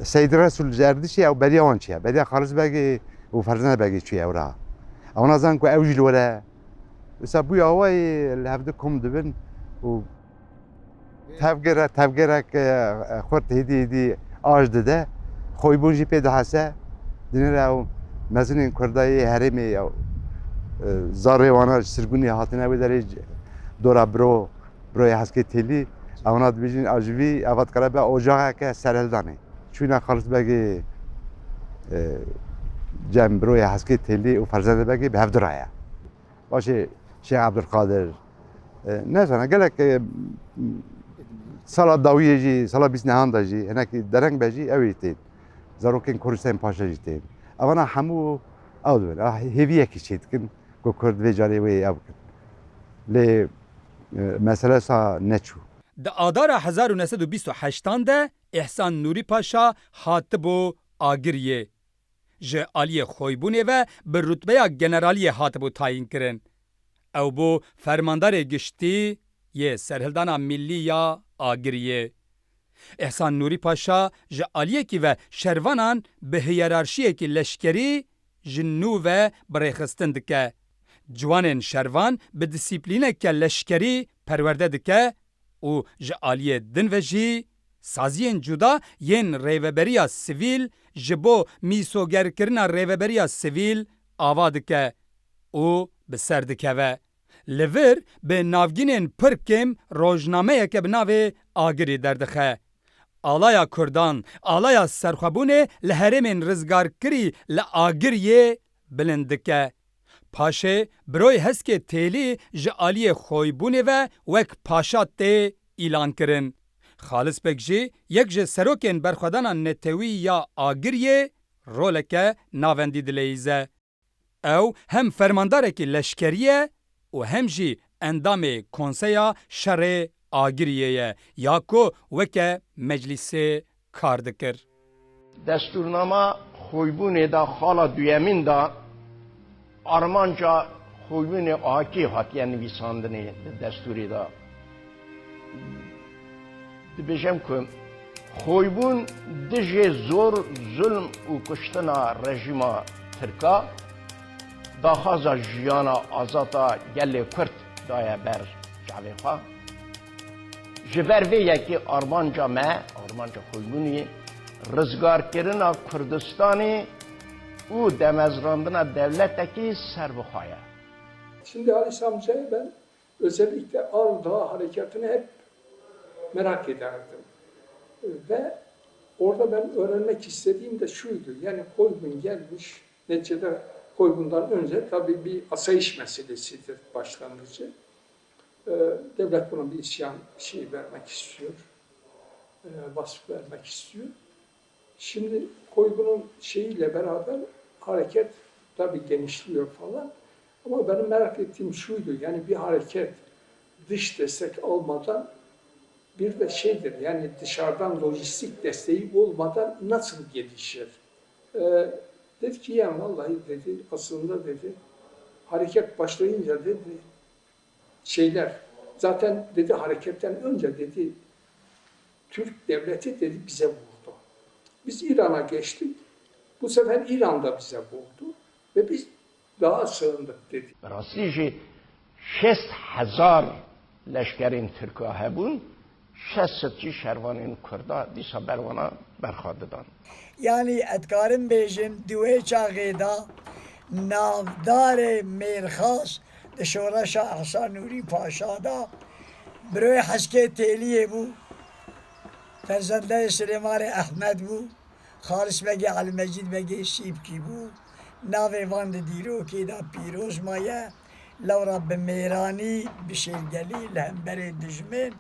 S17: Seyyid Resul ji Erdişê ew beriya wan çiye. Beriya Halis Begê û Ferzan Begê çiye ew ra. Ew nazanin ku ew jî li wir e. Wisa bûye awayê li hev kom dibin û tevgerek xurt hêdî aj dide. Xwîbûn jî pê dihese. Dinêre ew mezinên Kurdayê herêmê ew zarê wana ji sirgunê hatine wê derê dora biroya heskê têlî evna dibêjin ajivî ev dikare be ocaxeke serhildanê. Çûna Halis Begê cem biroya heskê têlî û Ferzan Begê bi hev diraye. Başê Şeyh Abdulkadir nezana gelek sala dawiyê jî sala bîsnehan da jî hinekî dereng be jî ew ê tên. Zarokên Kurdistan Paşa jî tên. Evana hemû ew dibin. Hêviyekî çê dikin ku Kurd vê carê wê ew bikin. Lê mesele sa neçû.
S9: Di adara 1928 de İhsan Nurî Paşa hatibû agiriyê. Ji aliyê xwîbûnê ve bi rûtbeya generaliyê hatibû tayin kirin. Ew bû fermandarê giştî yê serhildana millî ya agiriyê. İhsan Nurî Paşa ji aliyekî ve şervanan bi hiyerarşiyekî leşkerî ji nû ve birêxistin dike. Ciwanên şervan bi disiplîneke leşkerî perwerde dike û ji aliyê din ve jî saziyên cuda yên rêveberiya sivîl ji bo mîsogerkirina rêveberiya sivîl ava dike û bi ser dikeve. Li vir bi navgînên pir kêm rojnameyeke bi navê Agirî derdixe. Alaya Kurdan, alaya serxwebûnê li herêmên rizgarkirî li Agiriyê bilind dike. Paşê biroy heskê têlî ji aliyê xwîbûnê ve wek paşa tê îlan kirin. Halis Bek jî yek ji serokên berxwedana netewî ya Agiriyê roleke navendî dileyîze. Ew hem fermandarekî leşkerî ye û hem jî endamê konseya şerê Agiriyê ye ya ku weke meclisê kar dikir.
S21: Destûrnama xwîbûnê da xala duyemîn da Armanca xwîbûnê Akî hatiye nivîsandinê di destûrê da. Dibêjem ku xwîbûn dijê zor zulm û kuştina rejîma Tirka daxwaza jiyana azata gelê Kurd daye ber çavê xwe. Ji ber vê yekê armanca me, armanca xwîbûnê rizgarkirina Kurdistanê û demezrandina devletekî serbixwaye.
S22: Şimdi Ali Samca'yı ben özellikle Ağrı harekatını hep merak ederdim. Ve orada ben öğrenmek istediğim de şuydu. Yani Koygun gelmiş, neticede Koygun'dan önce tabii bir asayiş meselesidir başlangıcı. Devlet buna bir isyan vermek istiyor. Vasıf vermek istiyor. Şimdi Koygun'un şeyiyle beraber hareket tabii genişliyor falan. Ama benim merak ettiğim şuydu, yani bir hareket dış destek almadan bir de şeydir, yani dışarıdan lojistik desteği olmadan nasıl gelişir? Dedi ki yani vallahi dedi, aslında dedi, hareket başlayınca dedi, zaten dedi hareketten önce dedi, Türk devleti dedi bize vurdu. Biz İran'a geçtik, bu sefer İran da bize vurdu ve biz daha sığındık dedi.
S21: Rasici 6000 leşkerin Türk'ü hebun, 60 şervanın Kurda disa bervana berxadıdan.
S10: Yani etkarım bejim duhe çağıda navdar mirxas şoraşa Ahsan Nuri Paşa'da broy haske teliye bu Ferzende Süleyman Ahmed bu Halis Begi Almecid Begi Şibki bu nave van diro ki da piroz maya Laura Bemirani bişirgeli lembere dijmin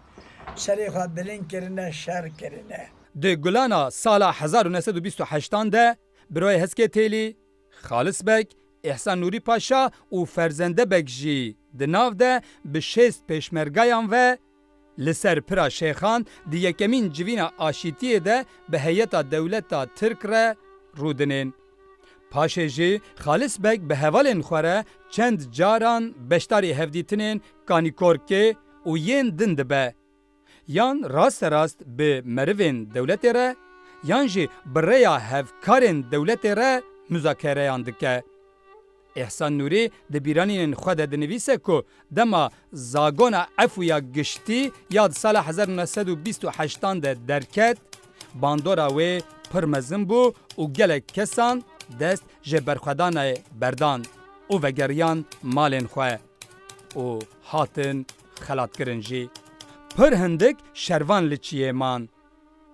S10: şerika bilin kirine şer kirine
S9: Di gulana sala 1928 de biroy hezke teli Halis Beg, Ehsan Nuri Paşa û Ferzende Beg jî di nav de bi 6 pêşmergeyan ve li ser pira Şêxan di yekemîn civîna aşîtiyê de bi heyeta dewleta Tirk re rûdinên. Paşê jî Halis Beg bi hevalên xwe re çend caran beşdarî hevdîtinên Kanîkorkê û yên din dibe. Yan rast bi merivên dewletê re, yan jî bi rêya hevkarên dewletê re müzakereyan dike. Ehsan Nuri di bîranînên xwe de dinivîse ku dema zagona efûya giştî ya di sala 1928 de derket, bandora wê pir mezin bû û gelek kesan dest ji berxwedanê berdan û vegeriyan malên xwe û hatin xelatkirin jî. Pir hindik şervan li çiyê man.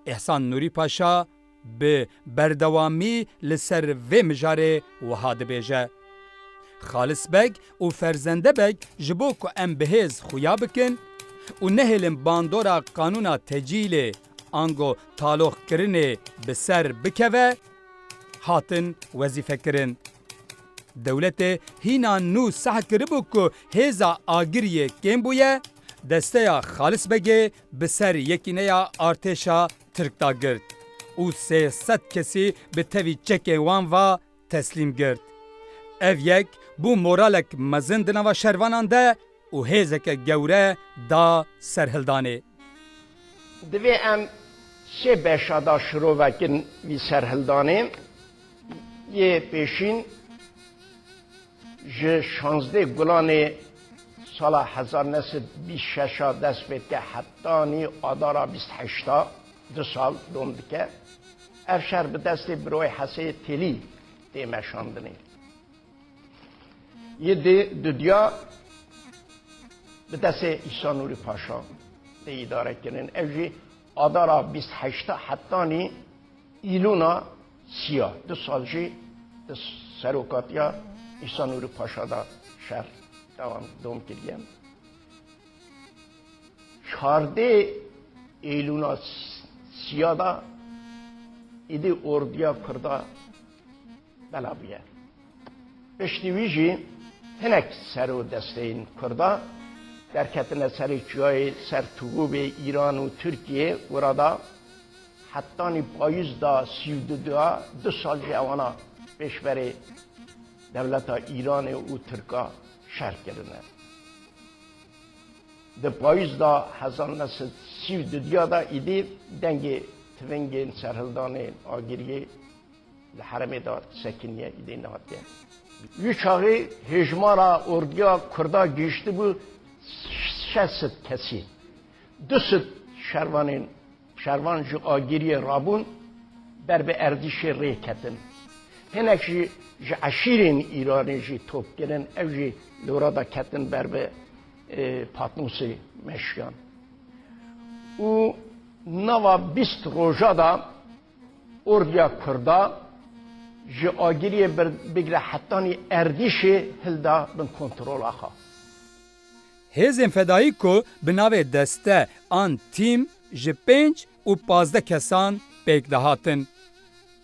S9: Ehsan Nuri Paşa bi berdewamî li ser vê mijarê wiha dibêje. Halis Beg û Ferzende Beg ji bo ku em bihêz xuya bikin û nehêlin bandora qanûna tecîlê ango taloxkirinê bi ser bikeve, hatin wezîfekirin. Dewletê hîna nû seh kiribû ku hêza agiriyê kêm bûye, desteya Halis Begê bi ser yekîneya artêşa Tirk da girt û 300 kesî bi tevî çekê wan va teslîm girt. Ev yek bû moralek mezin di nava şervanan de û hêzeke gewre da serhildanê.
S21: Divê em sê beşa da şirovekin vî serhildanê yê pêşîn ji 16 gulanê sala 1926 dest pê dike hetanî adara 28 2 sal dom dike. Ev şer bi destê biroy Hesê Telî tê meşandinê. Yê diya bi destê İhsan Nuri Paşa tê îdarekirin. Ev jî adara 28 hetanî îlûna siya 2 sal jî di serokatiya İhsan Nuri Paşa da şer devam dom kiriye. 14 Eylûna siya da îdî orduya Kurda bela bûye. Piştî wî jî hinek sero desteyên Kurda derketine serê çiyayê ser tûbûbê İran û Tirkiye burada hettanî payîz da 32 2 sal jî ewana pêşverê devleta İranê û Tirka şer kirine. Di payîz da 1932 da îdî dengê tivingên serhildanên agiriyê li heremê da sekiniye îdî nehatiye. Wî çaxê hejmara orduya Kurda gihiştî bû 600 kesî. 200 şervan ji agiriyê rabûn ber bi erdîşê rê ketin. Hinek jî ji eşîrên İranê jî top kirin, ev jî li orada ketin ber bi Patnosê meşyan. û nava 20 roja da orduya Kurda ji agiriyê bigire hetanî erdîşê hilda bin kontrola xwe.
S9: Hêzên fedayî ku bi navê deste an tîm ji 5 û 15 kesan pêk dihatin.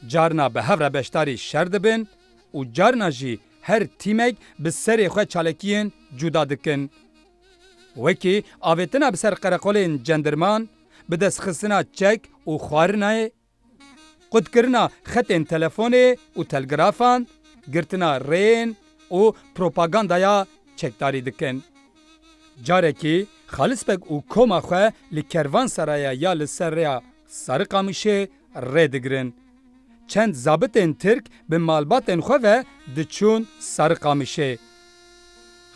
S9: Carna bi hev re beşdarî şer dibin û carna jî her tîmek bi serê xwe çalekiyên cuda dikin. Wekî avêtina bi ser qereqolên cendirman, bi destxistina çek û xwarinayê, qutkirina xetên telefonê û telgrafan, girtina rêyên û propagandaya çekdarî dikin. Carekî Xalîsbek û koma xwe li Kervansaraya ya li ser rêya Sarıkamışê rê digirin. Çend zabitên Tirk bi malbatên xwe ve diçûn Sarıkamışê.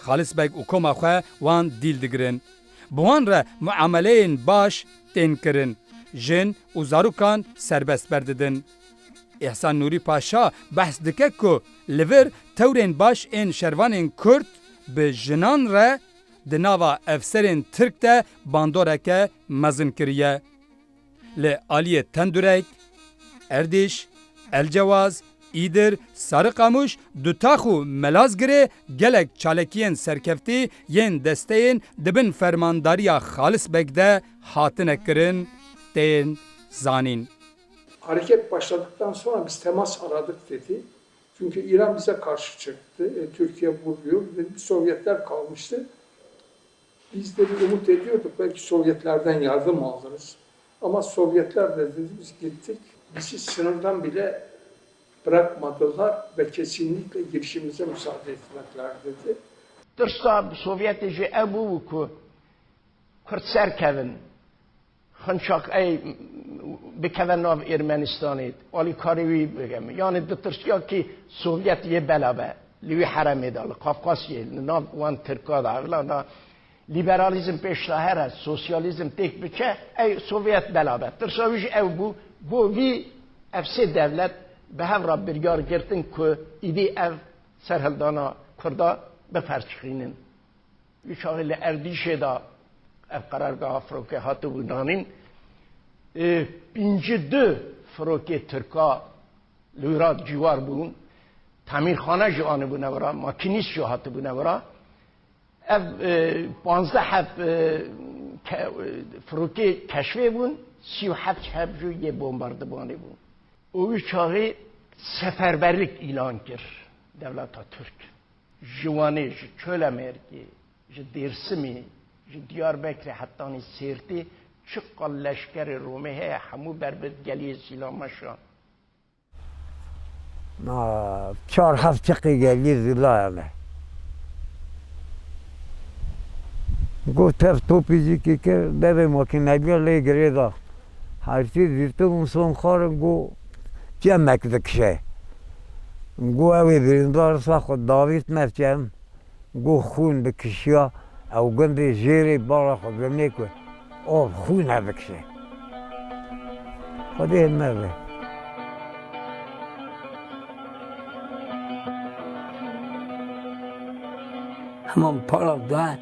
S9: Xalîsbek û koma xwe wan dîl digirin. Bi wan re muameleyên baş tên kirin. Jin û zarokan serbest berdidin. İhsan Nûrî Paşa behs dike ku li vir tewrên baş ên şervanên Kurd bi jinan re di nava efserên Tirk de bandoreke mezin kiriye. Li aliyê Tendurek, Erdîş, Elcewaz, İdir, Sarıkamış, Dutax û Melazgirê gelek çalekiyên serkeftî yên desteyên dibin fermandariya Xalîsbek de hatine kirin, tên zanîn.
S22: Hareket başladıktan sonra biz temas aradık dedi. Çünkü İran bize karşı çıktı. Türkiye vuruyor. Sovyetler kalmıştı. Biz de bir umut ediyorduk. Belki Sovyetlerden yardım alırız. Ama Sovyetler de dedi, biz gittik. Bizi sınırdan bile bırakmadılar ve kesinlikle girişimize müsaade etmediler dedi.
S21: Dırsa Sovyetici ebu ku Kürt serkevin xınçak ey bikevin av Ermenistan'ı ali karivi begem. Yani dırsa ki Sovyetiye belabe livi harami dal Kafkasya nav wan Türkiye da liberalizm peşrahere sosyalizm tek biçe ey Sovyet belabe. Dırsa vi ev bu vi efse devlet به هم را بریار گرتن که ایدی اف سرهلدانا کردا بپرچخینن یشاغل اردیشه دا اف قرارگاه فروکه هاتو بودانین بینجی دو فروکه ترکا لورات جوار بون تعمیرخانه جوانه بونه ورا ماکینیست جو هاتو بونه ورا اف 15 حب فروکه کشوه بون 37 حب جو یه بمباردبانه بون او çağı seferberlik ilan kir devleta Türk. Jivane, Çölemerki, Dersimi, Diyarbakır hatta Sirti çıkkal leşkeri Rumihe hamu berbet geliye silamaşan.
S1: Ma 4 çıkı geliye zilane. Gotef topici ki bebe makineyle gireda. Her şey zirtum son xarım go جمعک دکشه گو اوی بریندار خود داوید مرچم گو خون بکشیا او گنده جیری بارا خود بمیکو آب خون بکشه خود این مرده
S3: همون پالا دوان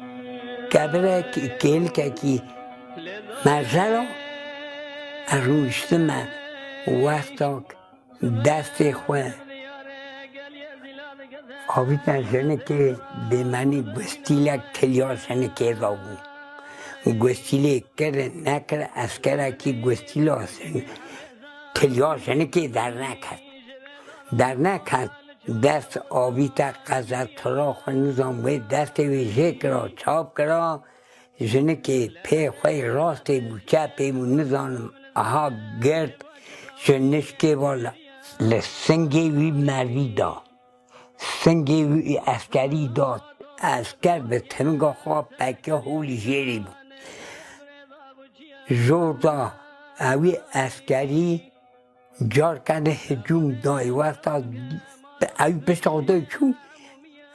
S3: کبره کل که مرزه روشتمه وقتا دست خواه آبی پنسنه که به منی گستیله کلیاسنه که راگون گستیله کرده نکرده اسکره که گستیله آسنه کلیاسنه که در نکرد دست آبی تا قذر ترا خونوزان باید دست ویژه کرا چاپ کرا جنه که پی خواه راست بود چپی بود نزانم آها گرد جنش که والا لسنگی وی مروی دا سنگی وی اسکری داد اسکر به تنگا خواه پکه هولی جیری بود جوردا اوی اسکری جار کنه هجوم دای واستا اوی پشتاده چون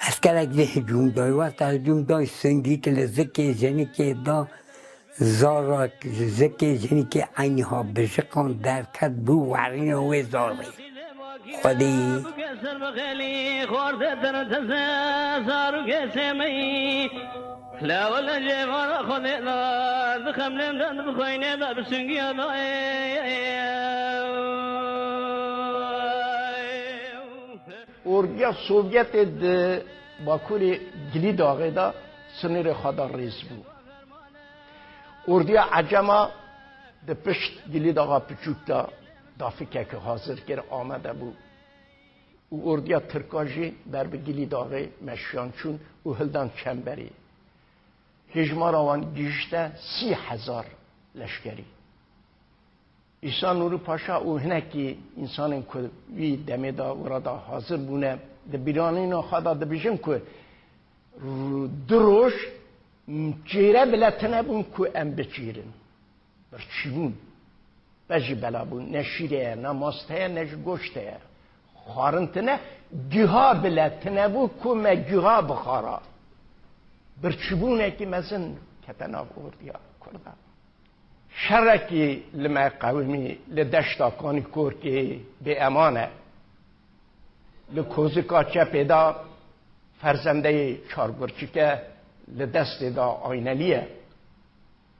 S3: اسکر اگه هجوم دای واستا هجوم دای سنگی که لزکی جنی که دا زارا زکی جنی که اینی ها بشکن در کد بو وارین و زاری خودی لا ولا جوار خذ لا بخملم دان بخوينه دا بسنگي دا
S21: اوریا سوویت د باکوری گلی داغه دا سنیر خدا ریز بود اردیا عجما ده پشت گلی داغا پچوک دا دافکه که حاضر کر آمده بود و اردیا ترکاجی بر به گلی داغه مشیان چون و هلدان چنبری هجمار آوان گیشته 30,000 لشکری ایسان نوری پاشا او هنکی انسان که وی دمه دا وردا حاضر بونه ده بیرانین خدا ده بیشن که دروش چیره بلتنه بون که ام بچیرن بر چی بون بجی بلا بون نه شیره نه ماسته نه گوشته خارنتنه گیها بلتنه بون که ما گیها بخارا بر چی بونه که مزن کتنا بوردیا کرده شرکی لما قومی لدشتا کانی کور که به امانه لکوزکا چه پیدا فرزنده چارگرچی که لدست دا آینلیه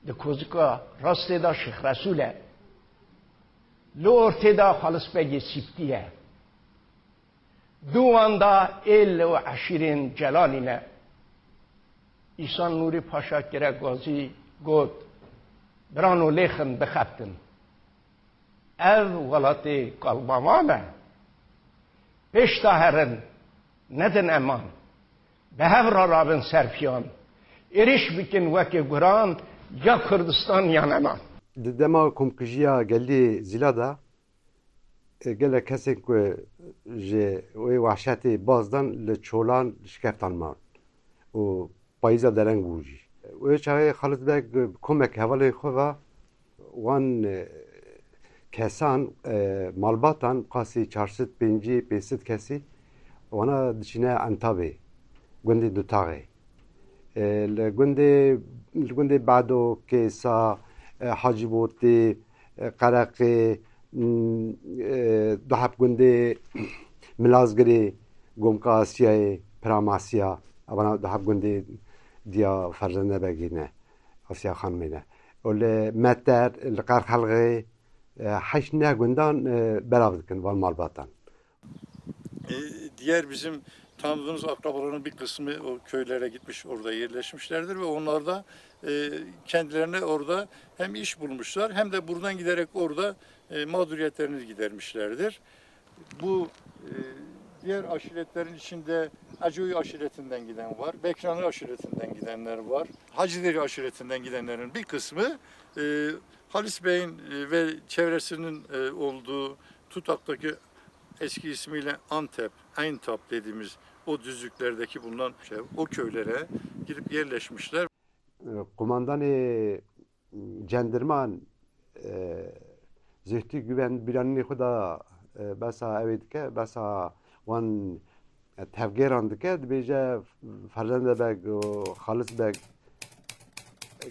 S21: لکوزکا راست دا شیخ رسوله لورت دا خالص بگی سیبتیه دوان دا ایل و عشیرین جلالینه ایسان نوری پاشا کره گازی گود برانو لیخن بخبتن او غلطی قلبامانه پیشتا هرن ندن امان به هفر رابن سرپیان ایریش بکن وکی گراند یا کردستان یا نمان
S7: دما کمکجیا گلی زیلادا گله کسی که جه وحشت بازدن لچولان شکفتان مان و پاییزا درنگ بوجی و چه خالص بگ کمک حوالی خواه وان کسان مالباتان قاسی 450 کسی وانا دچینه انتابه گندی دوتاغه لگندی بعدو کیسا حاجی بوتی قرقی دو حب گندی ملازگری گمکا آسیای پراماسیا وانا دو حب گندی دیا فرزنده بگینه آسیا خانمینه ولی متر لقرق حلقه 8 نه günden beraberken Van Malbatan.
S2: Diğer bizim tanıdığımız akrabaların bir kısmı o köylere gitmiş, orada yerleşmişlerdir ve onlar da kendilerine orada hem iş bulmuşlar hem de buradan giderek orada mağduriyetlerini gidermişlerdir. Bu diğer aşiretlerin içinde Acoy aşiretinden giden var, Bekranı aşiretinden gidenler var, Hacıderi aşiretinden gidenlerin bir kısmı Halis Bey'in ve çevresinin olduğu Tutak'taki eski ismiyle Antep, Eintap dediğimiz o düzlüklerdeki bulunan o köylere girip yerleşmişler.
S7: Kumandanı Cendirman Zühtü Güven Biranini Huda basa evidike basa wan tevgerandike dibêje ferzende beg Halis Beg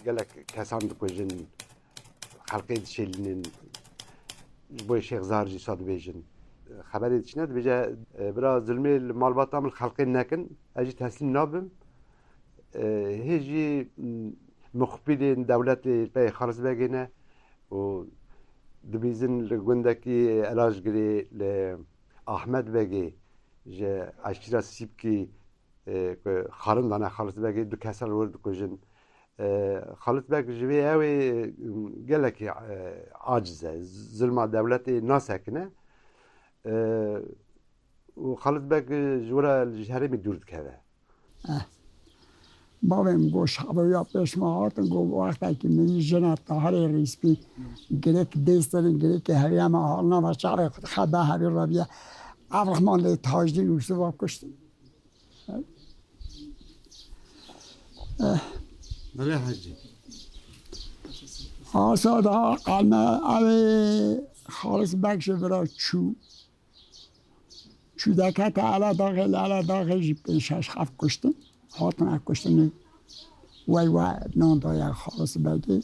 S7: gelek kesan dikujin xelqê dişêlînin ji bo Şêx Zar jî sa dibêjin xeberê diçine dibêje bira zilmê li malbata min xelqê nekin ez jî teslîm nabim hê jî muxbîlên dewletê pê Halis Begê ne û dibîzin li gundekî Elajgirê li Ahmed Begê ji eşkîra Sîpkî xarin dane Halis Begê du kesel wir dikujin Halis Beg ji vê ew ê gelekî aciz e zilma dewletê nasekine û Halis Beg ji we ji herêmê dûr dikeve.
S5: Bavêm goş xeberiya pêşma hatin got wextekî mirî jina Tahirê Rîspî girêk dêstêrên girêkê heriya me halina ve şerê xwe dixe be herî reviye Evrixman lê Tajdîn û siva kuştin.
S7: Bele hacı.
S5: Asa da qalme evê Halis Beg ji vira çû. Çûdekete ele daxê li ele daxê jî pê şeş heft kuştin. Hatine kuştinê wey we nan daye Halis Begê.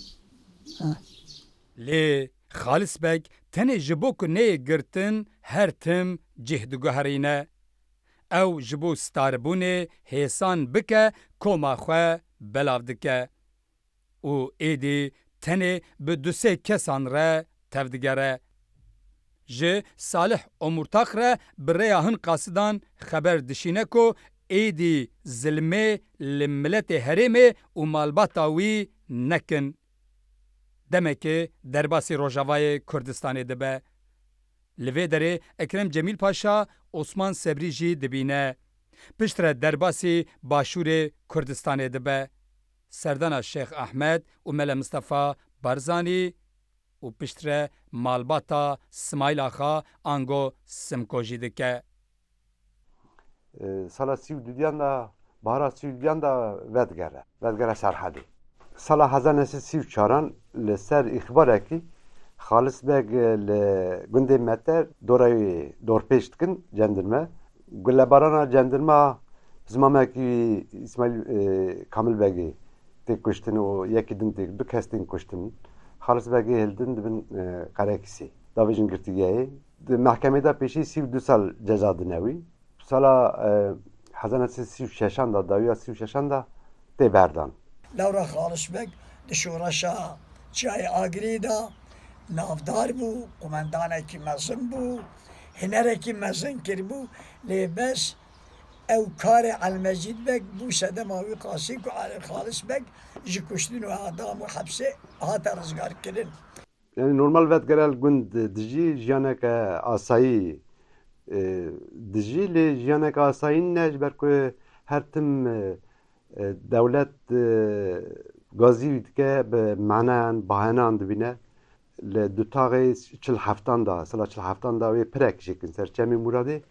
S9: Lê Halis Beg tenê ji bo ku neyê girtin her tim cih diguherîne. Ew ji bo staribûnê hêsan bike koma xwe belav dike. û êdî tenê bi du sê kesan re tevdigere. Ji Salih Omurtak re bi rêya hin qasidan xeber dişîne ku ایدی ظلمه لملت هرمه و مالباتاوی نکن. دمکه درباسی روژاوای کردستان دبه. لوی داره اکرم جمیل پاشا عثمان صبری جی دبینه. پشتر درباسی باشور کردستان دبه. سردان شیخ احمد و مل مصطفى بارزانی و پشتر مالباتا سمایل آخا آنگو سمکوجی دکه.
S7: سالا 32 دا بارا 32 دا ودگره سرحدی. سالا 1934 لسر اخباره کی خالص بگ لگنده متر دور پیش کن جندرمه گله بارانا جندرمه زمامه کی اسماعیل کامل بگی tek kuştun o yakidin tek bir kestin kuştun. Halis bagi heldin dibin karakisi. Davicin girtigeyi. Mahkemede peşi 32 sal ceza dinevi. Sala hazanet 36 da daviya 36 da te berdan.
S10: Laura Halis beg dişuraşa çay agrida navdar bu komandana ki mazın bu hinereki mazın kir bu lebes او کار المجید بگ بو سده ماوی قاسی کو خالص بگ جی کشتن و اعدام و حبسه هات رزگار کردن.
S7: Yani normal vedgerel gund dici jiyanek asayi dici le jiyanek asayin ne ber ku her tim devlet gazi ke be manan bahanan dibine le dutağı 47 da sala 47 da ve prek şeklin serçemi muradi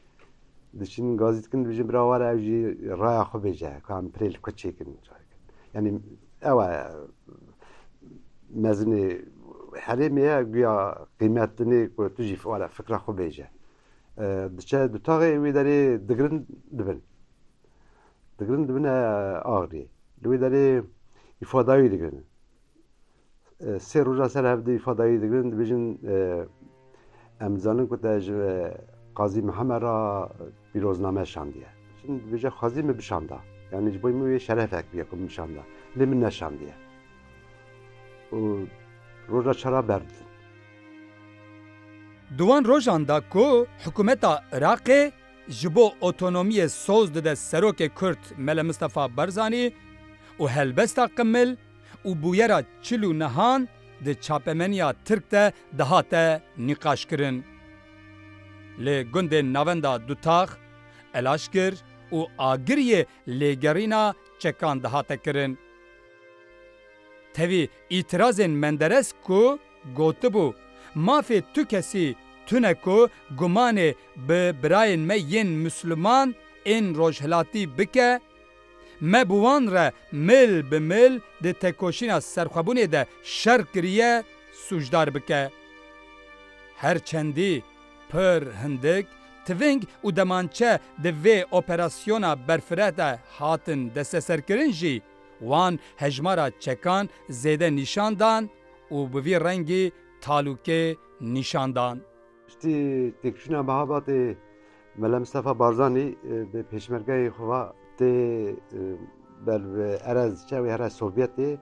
S7: dişin gazetkin bizim bravar evci raya xubece kan prel koçekin yani eva mezini haremiye güya kıymetini ko tujif wala fikra xubece dişe dutağı ve deri digrin dibine ağri ve deri ifadayı digrin ser roja ser hevde ifadayı digrin bizim emzanın ko قاضی محمد را بیروزنامه شاندیه. şimdi بچه قاضی می بشانده. yani جبوی شرفک بیاکم بشانده. لیمن نشاندیه. و روزا چرا برد.
S9: دوان روزاندا کو حکومتا عراق جبو اتونومی سوز ده سروک کرد مل مصطفى برزانی و هلبستا قمل و بویرا چلو نهان ده چاپمنیا ترک ده دهاته نقاش کرن. لی گند نوندا دوتاخ الاشکر و آگریه لگرینا چکان دهاته کرن. تاوی اعتراضن مندرس کو گوته بو مافی تو کسی تونکو گمانه به براین مین مسلمان این روشهلاتی بکه مبوان را مل به مل ده تکوشینا سرخوابونه ده شرکریه سوجدار بکه. هر چندی پر هندک توینگ و دمانچه ده وی اپراسیونا برفرده هاتن دست سرکرین جی وان هجمارا چکان زیده نشاندان و بوی رنگی تالوکه نشاندان.
S7: İşte tekşuna bahabatı Mela Mustafa Barzani به peşmerge خوا te bel erez çavi her Sovyeti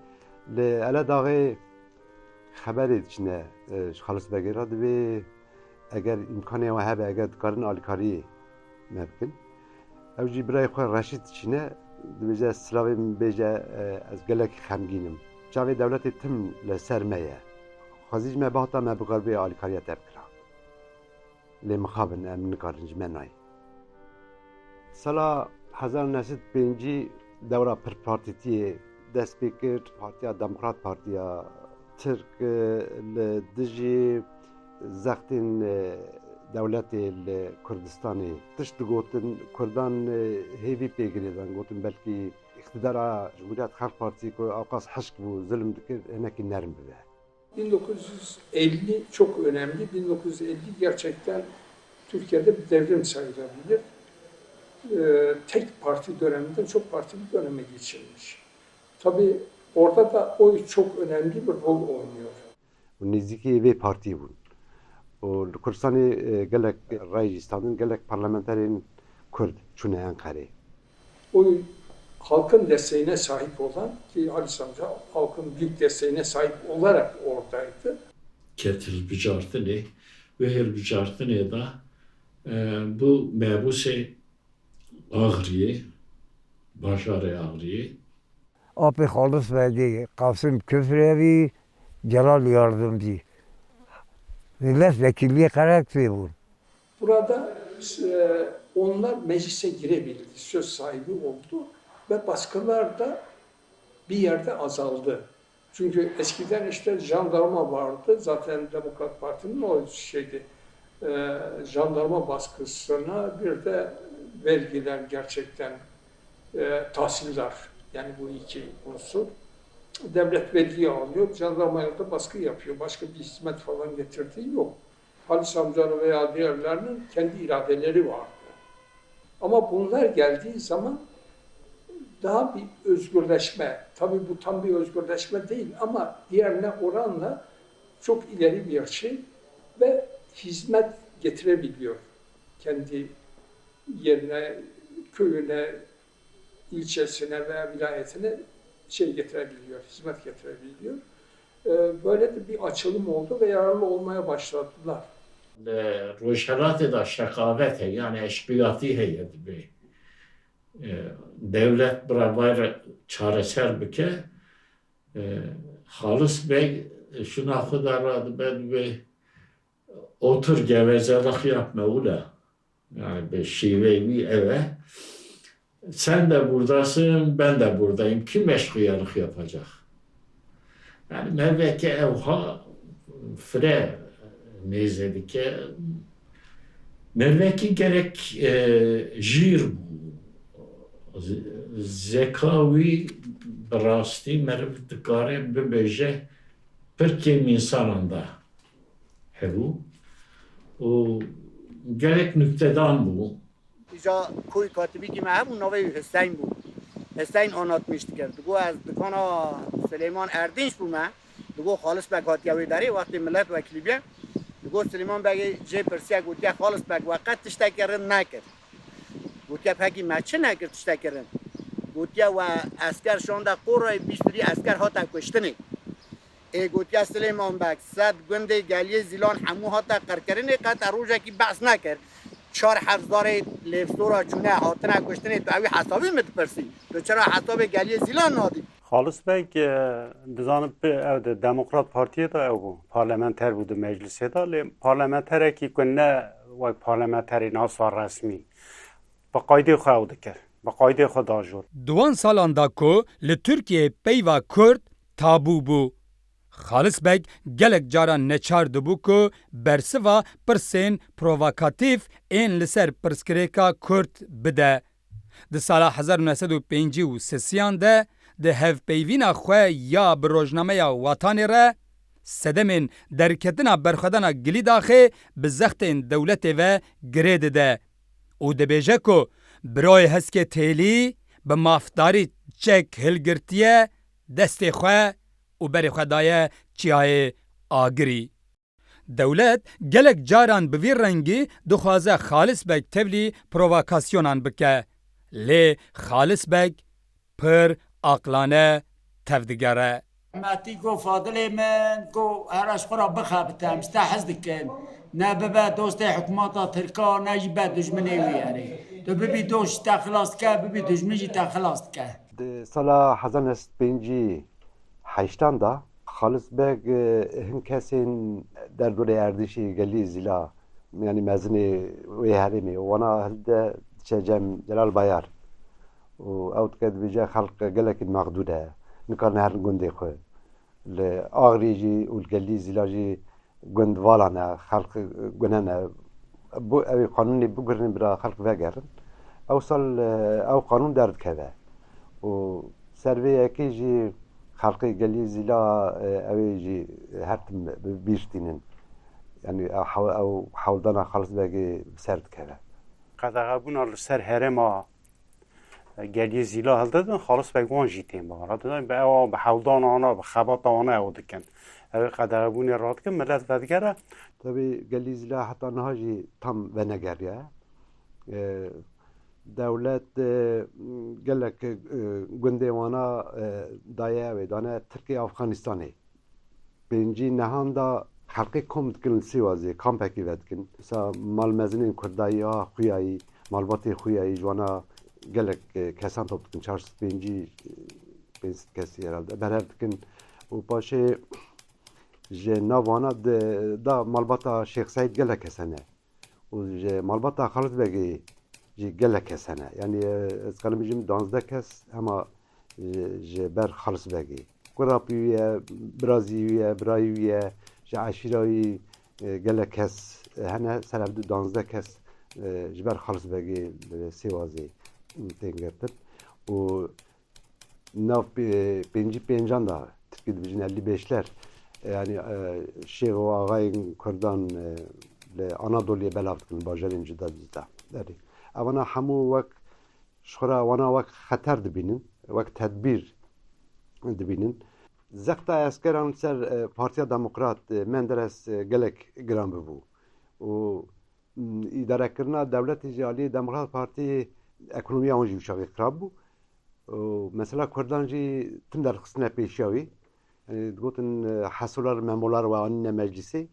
S7: le ala dağı haber içine xalis begirad ve eğer imkanı var eğer karın alikari mümkün. Evci birey xwa Reşit içine bize Slavim beje az gelek xemginim. Çavi devleti tim le sermaye. Xazic me bahta me bigarbe alikariye tebkira. Le mixabin em nikarin jmenay. Sala 1905 devra per partitiye dest pekir Partiya Demokrat Partiya Türk le diji زختین دولت کردستانی تشت گوتن کردان هیوی پیگریدن گوتن بلکی اقتدار جمهوریت خلق parti ko avkas haşk bu zulüm dikir heneki nerm be.
S22: 1950 çok önemli. 1950 gerçekten Türkiye'de bir devrim sayılabilir. Tek parti döneminden çok partili döneme geçilmiş. Tabii orada da oy çok önemli bir rol oynuyor.
S7: Niziki ve parti bu. O Kürdistan'ı gelek Rayistan'ın gelek parlamenterin Kürt çune Ankara.
S22: Oy halkın desteğine sahip olan ki Ali Samca halkın büyük desteğine sahip olarak oradaydı.
S19: Ketil bicartını ve her bicartını da bu mebuse ağrıya Başarı Ağrı'yı.
S1: Apı Halis Bey'di, Kasım Küfrevi, Celal Yardımcı. Milletvekilliği karakteri bu.
S22: Burada onlar meclise girebildi, söz sahibi oldu ve baskılar da bir yerde azaldı. Çünkü eskiden işte jandarma vardı, zaten Demokrat Parti'nin o şeydi, jandarma baskısına bir de vergiler gerçekten tahsiller, yani bu iki unsur. Devlet vergi alıyor, jandarmaya da baskı yapıyor, başka bir hizmet falan getirdiği yok. Halis amcanın veya diğerlerinin kendi iradeleri vardı. Ama bunlar geldiği zaman daha bir özgürleşme, tabii bu tam bir özgürleşme değil ama diğerine oranla çok ileri bir şey ve hizmet getirebiliyor. Kendi yerine, köyüne, ilçesine veya vilayetine getirebiliyor, hizmet getirebiliyor. Böyle de bir açılım oldu ve yararlı olmaya başladılar.
S19: Rojhelatê da şekavet heye, yani eşkıyatî heye dibe. Devlet beraber çareser bike. Halis Bey şuna xudara dibe otur gevezelik yapma ula. Yani bir şivevi eve. Sen de buradasın, ben de buradayım. Kim eşkıyalık yapacak? Yani merveke evha fre neyzedi ki merveki gerek jir bu. Zekavi rasti merv dikare bebeje perkim insanında hevu. O gerek nüktedan bu.
S18: اینجا کوی کاتبی که همون نوه حسین بود حسین آنات میشت کرد دگو از دکانا سلیمان اردینش بود من دگو خالص بگ هاتیاوی داری وقتی ملت وکیلی بیا دگو سلیمان بگی جه پرسیا گوتیا خالص بگ وقت تشتکرن نکرد گوتیا پاکی مچه نکرد تشتکرن گوتیا و اسکر شونده قرای بیشتری اسکر هاتا کشتنی ای گوتیا سلیمان بگ صد گنده گلیه زیلان همو هاتا قرکرنی قطع روژه کی بحث نکرد 4000 لفظورا جونه هاتنه کشتنی تو اوی حسابی متپرسی تو چرا حساب گلیه زیلان نادی
S6: Halis Bey dizanib ev de Demokrat Partiye da ev parlamenter budu meclise da le parlamenter ki kunne ve parlamenteri nasar resmi ba qayde xaw dikir ba qayde xda jor
S9: Duan salan da ku li Türkiye peyva Kurd tabu bu. Halis Bey gelek caran neçar dibu ku bersiva pirsên provokatif ên li ser pirsgirêka Kurd bide. Di sala 1953 de di hevpeyvîna xwe ya bi rojnameya watanê re sedemên derketina berxwedana gilî daxê bi zextên dewletê ve girê dide û dibêje ku birayê heskê têlî bi mafdarî çek hilgirtiye destê xwe û berê xwe daye çiyayê agirî. Dewlet gelek caran bi vî rengî dixwaze Halis Bey tevlî provokasyonan bike. Lê Halis Bey pir aqlane tevdigere.
S4: ماتی کو فاضل من کو هرش خورا بخابتم مستحز دکن نه ببا دوست حکومت ترکا نه جبه دجمنی ویاری تو ببی دوست تخلاص که ببی دجمنی تخلاص که
S7: سالا 1958 da Halis Bey hem kesin derdore erdişi geli zila yani mezini ve harimi ona halde çecem Celal Bayar و اوت كد بيجا خلق قالك المغدودة نكر نهر الجندي خو الأغريجي والجليزي لاجي جند فالانا خلق جنانا بو أو قانوني بقرن برا خلق فاجرن أوصل أو قانون دارد كذا وسربي كيجي خلق جليزي لا أو يجي هرتم بيشتينن يعني أو حاولنا خلص باقي سرد كذا
S6: قد غابون على سر هرما گلیه زیلا هل دادن خالص به گوان جیتیم بارد دادن به او به حولدان آنها به خبات آنها او دکن او قدربونی راد کن ملت ودگره
S7: tabi gلیه زیلا حتی نهاجی tam ve negeriye devlet gelek gündewana daya ve dana Türkiye Afganistan'ı birinci nehanda halkı komutkin sivazi kampeki vedkin sa malmezinin kurdaya xuyayı malbatı xuyayı jwana gelek kesan toplukin çarşı penci pensit kesi herhalde. Ben herdikin o paşe je navana da malbata Şeyh Said gelek kesene. O je malbata Halit Begi je gelek kesene. Yani ez kanım bizim danzda kes ama je ber Halit Begi. Kurapiye, Braziye, Brayiye, je aşirayi gelek kes. Hene serabdu danzda kes. Jiber Halit Begi sevazi tengertir. O nav penci pencan da Türkiye Divizyon 55'ler yani Şeyh o ağayın Kurdan Anadolu'ya belavtkın bajarın cida bizda. Yani avana hamu vak şura vana vak hatar dibinin vak tedbir dibinin. Zekta askeran ser Partiya Demokrat Menderes gelek gram bu. O idare kirna devlet icali Demokrat Parti ekonomiye onji uçağı krabu. Mesela Kurdan ji tüm derkisine peşavi. Gotin hasular memolar ve anne meclisi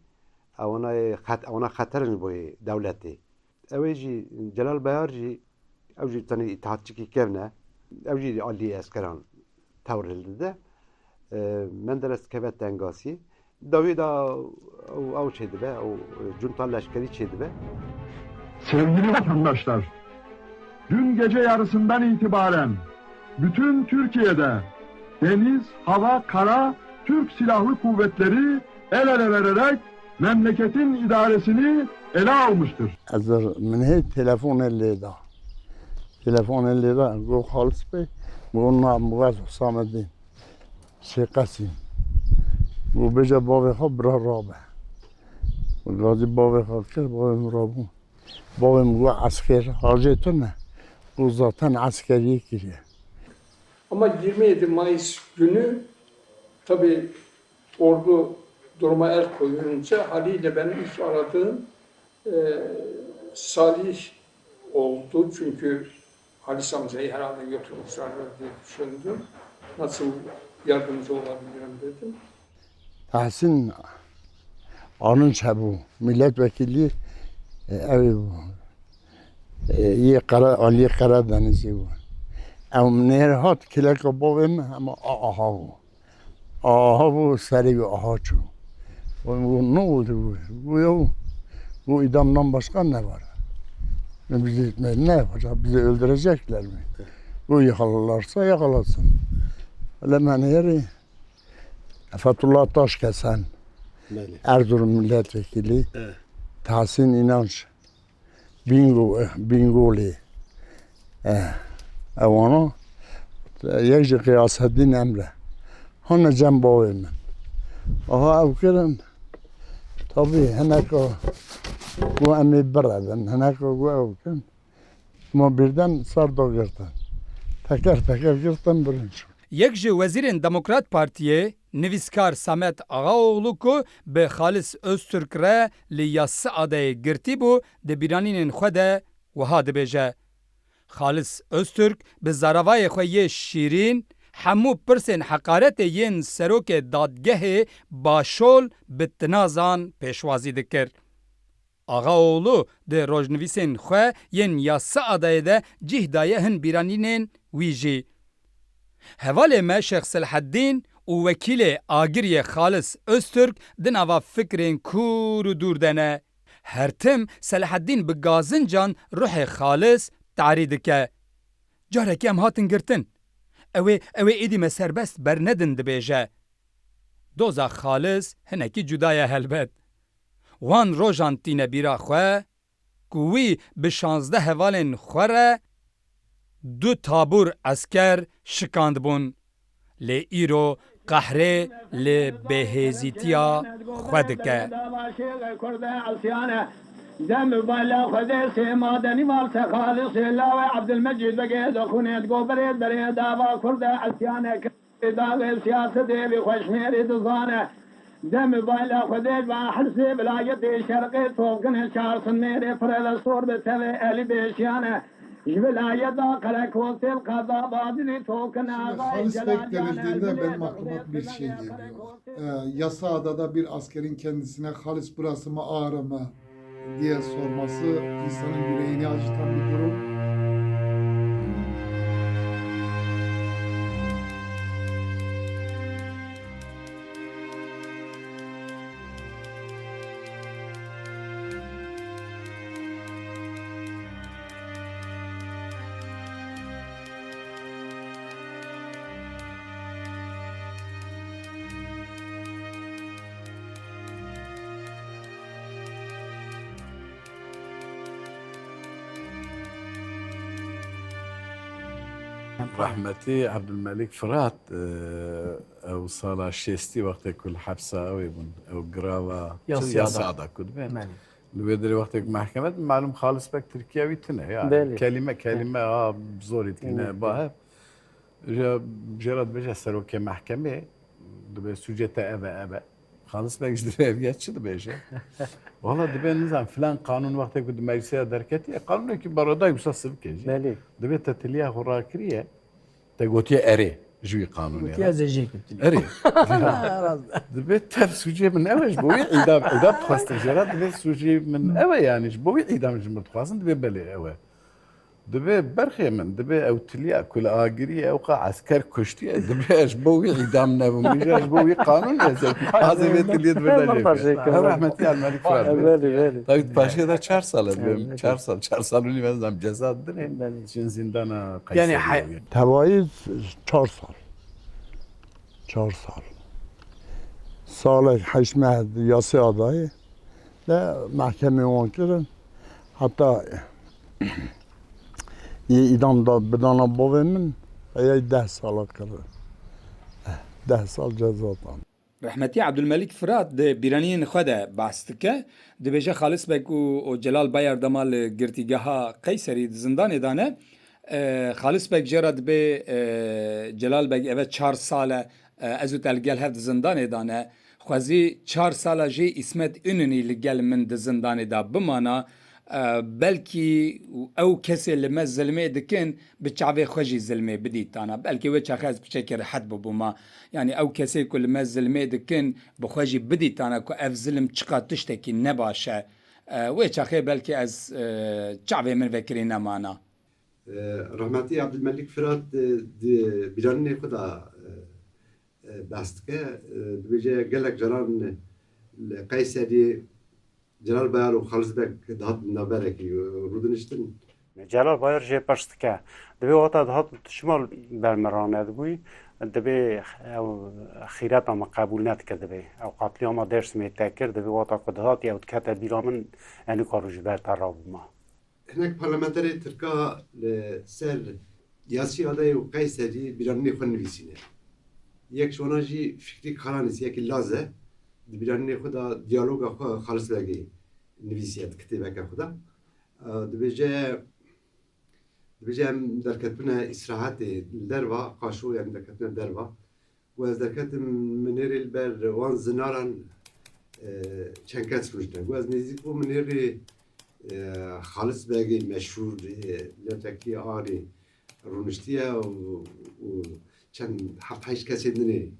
S7: ona xaterin boyu devleti. Evci Celal Bayar ji evci tani itaatçı ki kevne evci Ali askeran tavrildi de Menderes kevet dengasi Davida o şeydi be o junta leşkeri şeydi be.
S12: Sevgili vatandaşlar, dün gece yarısından itibaren bütün Türkiye'de deniz, hava, kara Türk Silahlı Kuvvetleri el ele vererek memleketin idaresini ele almıştır.
S13: Hazır minhe telefon elliydi. Telefon elliydi. Go Halis Bey, go Namgaz Hüsamettin. Şekasim. Go beca baveha bra rabe. Gazi baveha kir bavem rabu. Bavem go asker harcetune. Bu zaten askeriye giriyor.
S22: Ama 27 Mayıs günü tabii ordu duruma el koyunca haliyle benim ilk aradığım Salih oldu. Çünkü Halis Hamza'yı herhalde götürmüşler diye düşündüm. Nasıl yardımcı olabilirim dedim.
S13: Tahsin Anınç bu milletvekili evi bu. Ali Karadeniz'i bu. Ama nerhat kilek babam ama aha bu. Aha bu seri bir aha çu. Bu ne oldu bu? Bu idamdan başka ne var? Bizi ne yapacak? Bizi öldürecekler mi? Bu yakalarlarsa yakalasın. Öyle ben yeri Fethullah Taşkesen, Erzurum milletvekili, Tahsin İnanç, Bingoli, Evana, Yekci Kıyaseddin Emre. Hane cem bağıyım. Aha evkirim, tabii henek o, bu emi biraden, henek o bu evkirim. Ama birden sarda girdim. Teker girdim birinci.
S9: Yek ji Wezîrên Demokrat Partiye nivîskar Samet Ağaoğlu ku bi Xalis Öztürk re li yassı adayê girtî bû di bîranînên xwe de wiha dibêje. Xalis Öztürk bi zaravayê xwe yê şîrîn hemû pirsên heqaretê yên serokê dadgehê başol bi tinazan pêşwazî dikir. Ağaoğlu di rojnivîsên xwe yên yassı adayê de cih daye hin bîranînên wî jî. Hevalê me Şeyh Selahaddin û wekîlê agiriyê Xalis Öztürk di nava fikrên kûr û dûr de ne. Her tim Selahaddin bi gazincan ruhê Xalis tarî dike. Carekî em hatin girtin. Ew ê êdî me serbest bernedin dibêje. Doza Xalis hinekî cuda ye helbet. Wan rojan tîne bîra xwe ku wî bi 16 hevalên xwe re du tabur asker şikand bûn. Lê îro qehrê li bêhêzîtiya xwe dike.
S8: دم بالا خذ سما دني مال خالص لا عبد المجيد بقى دخونت جو بريد دابا كرد اسيانه داغ سياسه بخشمير دزانه دم بالا خذ بحرس بلايت شرقي توقن شهر سنير فرل صور بتوي الي بيشيانه جبلايت قلق وصل قضا بادني توقن
S23: Halis Bek denildiğinde benim aklıma bir şey geliyor. Yassıada'da bir askerin kendisine Halis burası mı Ağrı mı diye sorması insanın yüreğini acıtan bir durum.
S14: رحمتي عبد الملك فرات او صار شيستي وقت كل حبسه او يبون او قراوه
S15: يا
S14: سعاده كنت بين الويدري وقتك محكمة معلوم خالص بك تركياوي تنا يعني
S15: بالي.
S14: كلمة بزوري تنا باها جرد بجا سروكي محكمة دبي سوجتا أبا خالص بك جدري أبيات شو دبيجا والله دبي نظام فلان قانون وقتك كنت مجلسية دركتي قانون كي بروداي بس
S15: بالي
S14: دبي تتليها خراكرية تقولتي أري جوي قانوني
S15: يا زجيك
S14: أري دبي سوجي من أول جبوي إذا بتخواست جرات دبي سوجي من أول يعني جبوي إذا مش متخواستن دبي بلي أول دبي برخي من دبي أو تليا كل آجري أو قا عسكر كشتي دبي أجبوي إعدام نبوي أجبوي قانون يا زلمة هذا بيت اللي دبي رحمتي على الملك فراد طيب باشي ده 4 سال 4 سال اللي مثلا جزاء الدنيا شن زندان قيصري
S13: يعني توایز 4 سال 4 سال سال 8 ماه یاسی آدایی ده محکمه اون کردن حتی یه idam da بدانا بابامın یا 10 سال کرد 10 سال جزا دادن
S9: رحمتي عبد الملك فرات د بیرانین خدا باستکه د بجه خالص بک و جلال بایر دمال گرتیگاها قیصری زندان دانه خالص بک جرد به جلال بک اوه 4 ساله ازو تلگل هفت زندان دانه خوزی 4 ساله جی اسمت ününü لگل من د زندان دا بمانا بلکی او کسی لما ظلمه دکن بچاوه خوشی ظلمه بدید تانا بلکی و چاخز بچکر حد ببوما یعنی او کسی که لما ظلمه دکن بخوشی بدید تانا که اف ظلم چقا تشتکی نباشه و چاخه بلکی از چاوه من وکری نمانا
S7: رحمتی عبدالملک فرات بیرانی خدا بست که بجه گلک جران قیصری Celal Bayar و خالص بک دهات نبره کی رودنشتن.
S6: جلال بایر جه پشتکه. دبی وقتا دهات شمال برمرانه دبوی دبی خیرات ما قبول نکرد دبی او قتلی ما درس میتکر دبی وقتا که دهات یا کت بیرامن یعنی کاروج بر تراب ما.
S7: هناك پارلمانتری ترکا سر یاسی آدای و قیصری بیرانی خون نویسینه. یک شوناجی فکری کارانیست یکی لازه. بیرانی خدا دیالوگ خالص بگی نویسیت کتابه که خدا دبیجه در کتبنا استراحت دروا قاشو يعني در کتبنا دروا و از در کتب منیری البر وان زنارن چنکت روشتن و از نزدیک و منیری خالص بگی مشهور لطکی آری رونشتیه و چند 7-8 کسی دنی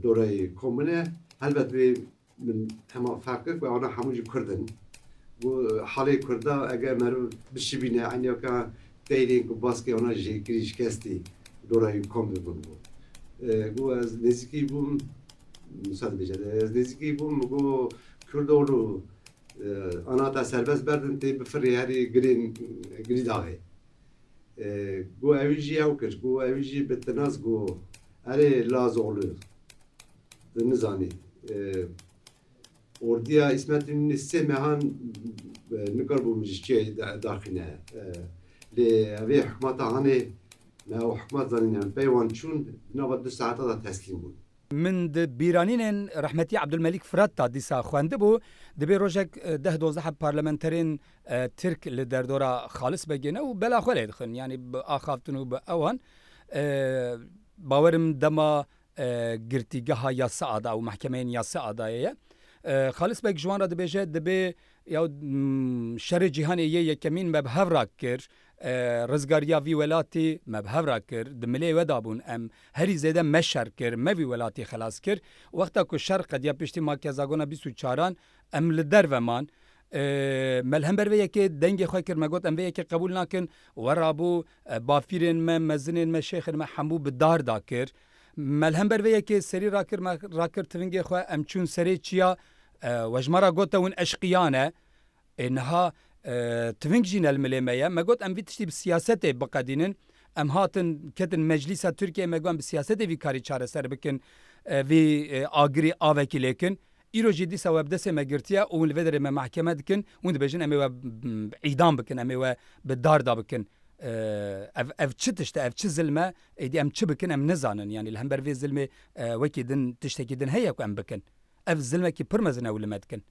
S7: دوره کمونه البته من تمام فرقك وأنا حموجي كردن وحالي كردا أجا مرو بشبينا عني كا تايلين كباسكي أنا جي كريش كاستي دورا يكون ببنو جو از نزيكي بوم مساعد بيجاد از نزيكي بوم جو كردولو أنا تا سربس بردن تي بفري هاري جرين داغي جو أويجي أوكر جو أويجي بالتناس جو أري لازولو نزاني Orduya İsmet'in nisse mehan nıkar bu meclisçe dakhine. Le ve hükümeta hani ne o hükümet zanin yani peyvan çun nava 2 saate da teslim bul.
S9: من د بیرانین رحمتی عبدالملک فرات تا دیسا خوانده بو دبی روژک 10-12 پارلمانترین ترک لدردورا خالص بگینه و بلا خوله دخن یعنی با آخافتن و با اوان باورم دما گرتیگاه یاسا آدا و محکمه یاسا آدایه خالص بک جوان را دبیجه دبی یا شر جهانی یکمین مبهو را کر رزگاریا وی ولاتی مبهو را کر دملی ودابون ام هری زیده مشر کر موی ولاتی خلاص کر وقتا که شر قد یا پشتی ما کزاگونا 24 ام لدر و من ملهم بر ویکی دنگ خواه کر مگوت ام ویکی قبول نکن ورابو بافیرین ما مزنین ما شیخن ما حمو بدار دا کر ملهم بر ویکی سری راکر تونگی خواه ام چون سری چیا وجمارا گوتا ون اشقیانه انها تفنگ جين المليمية ما قلت أم بيتشتي بالسياسة بقدينن أم هاتن كتن مجلس تركيا ما قام بالسياسة في كاري شارع سر بكن في آجري آوكي لكن إيرو جدي سوا بدسة ما قرتيا ونفدر ما محكمة بكن وند بجن أمي إعدام بكن أمي بالدار دا بكن ev çi tişte ev çi zilme êdî em çi bikin em nizanin yani li hember vê zilmê wekî din tiştekî din heye ku em bikin ev zilmekî pir mezin ew li me dikin.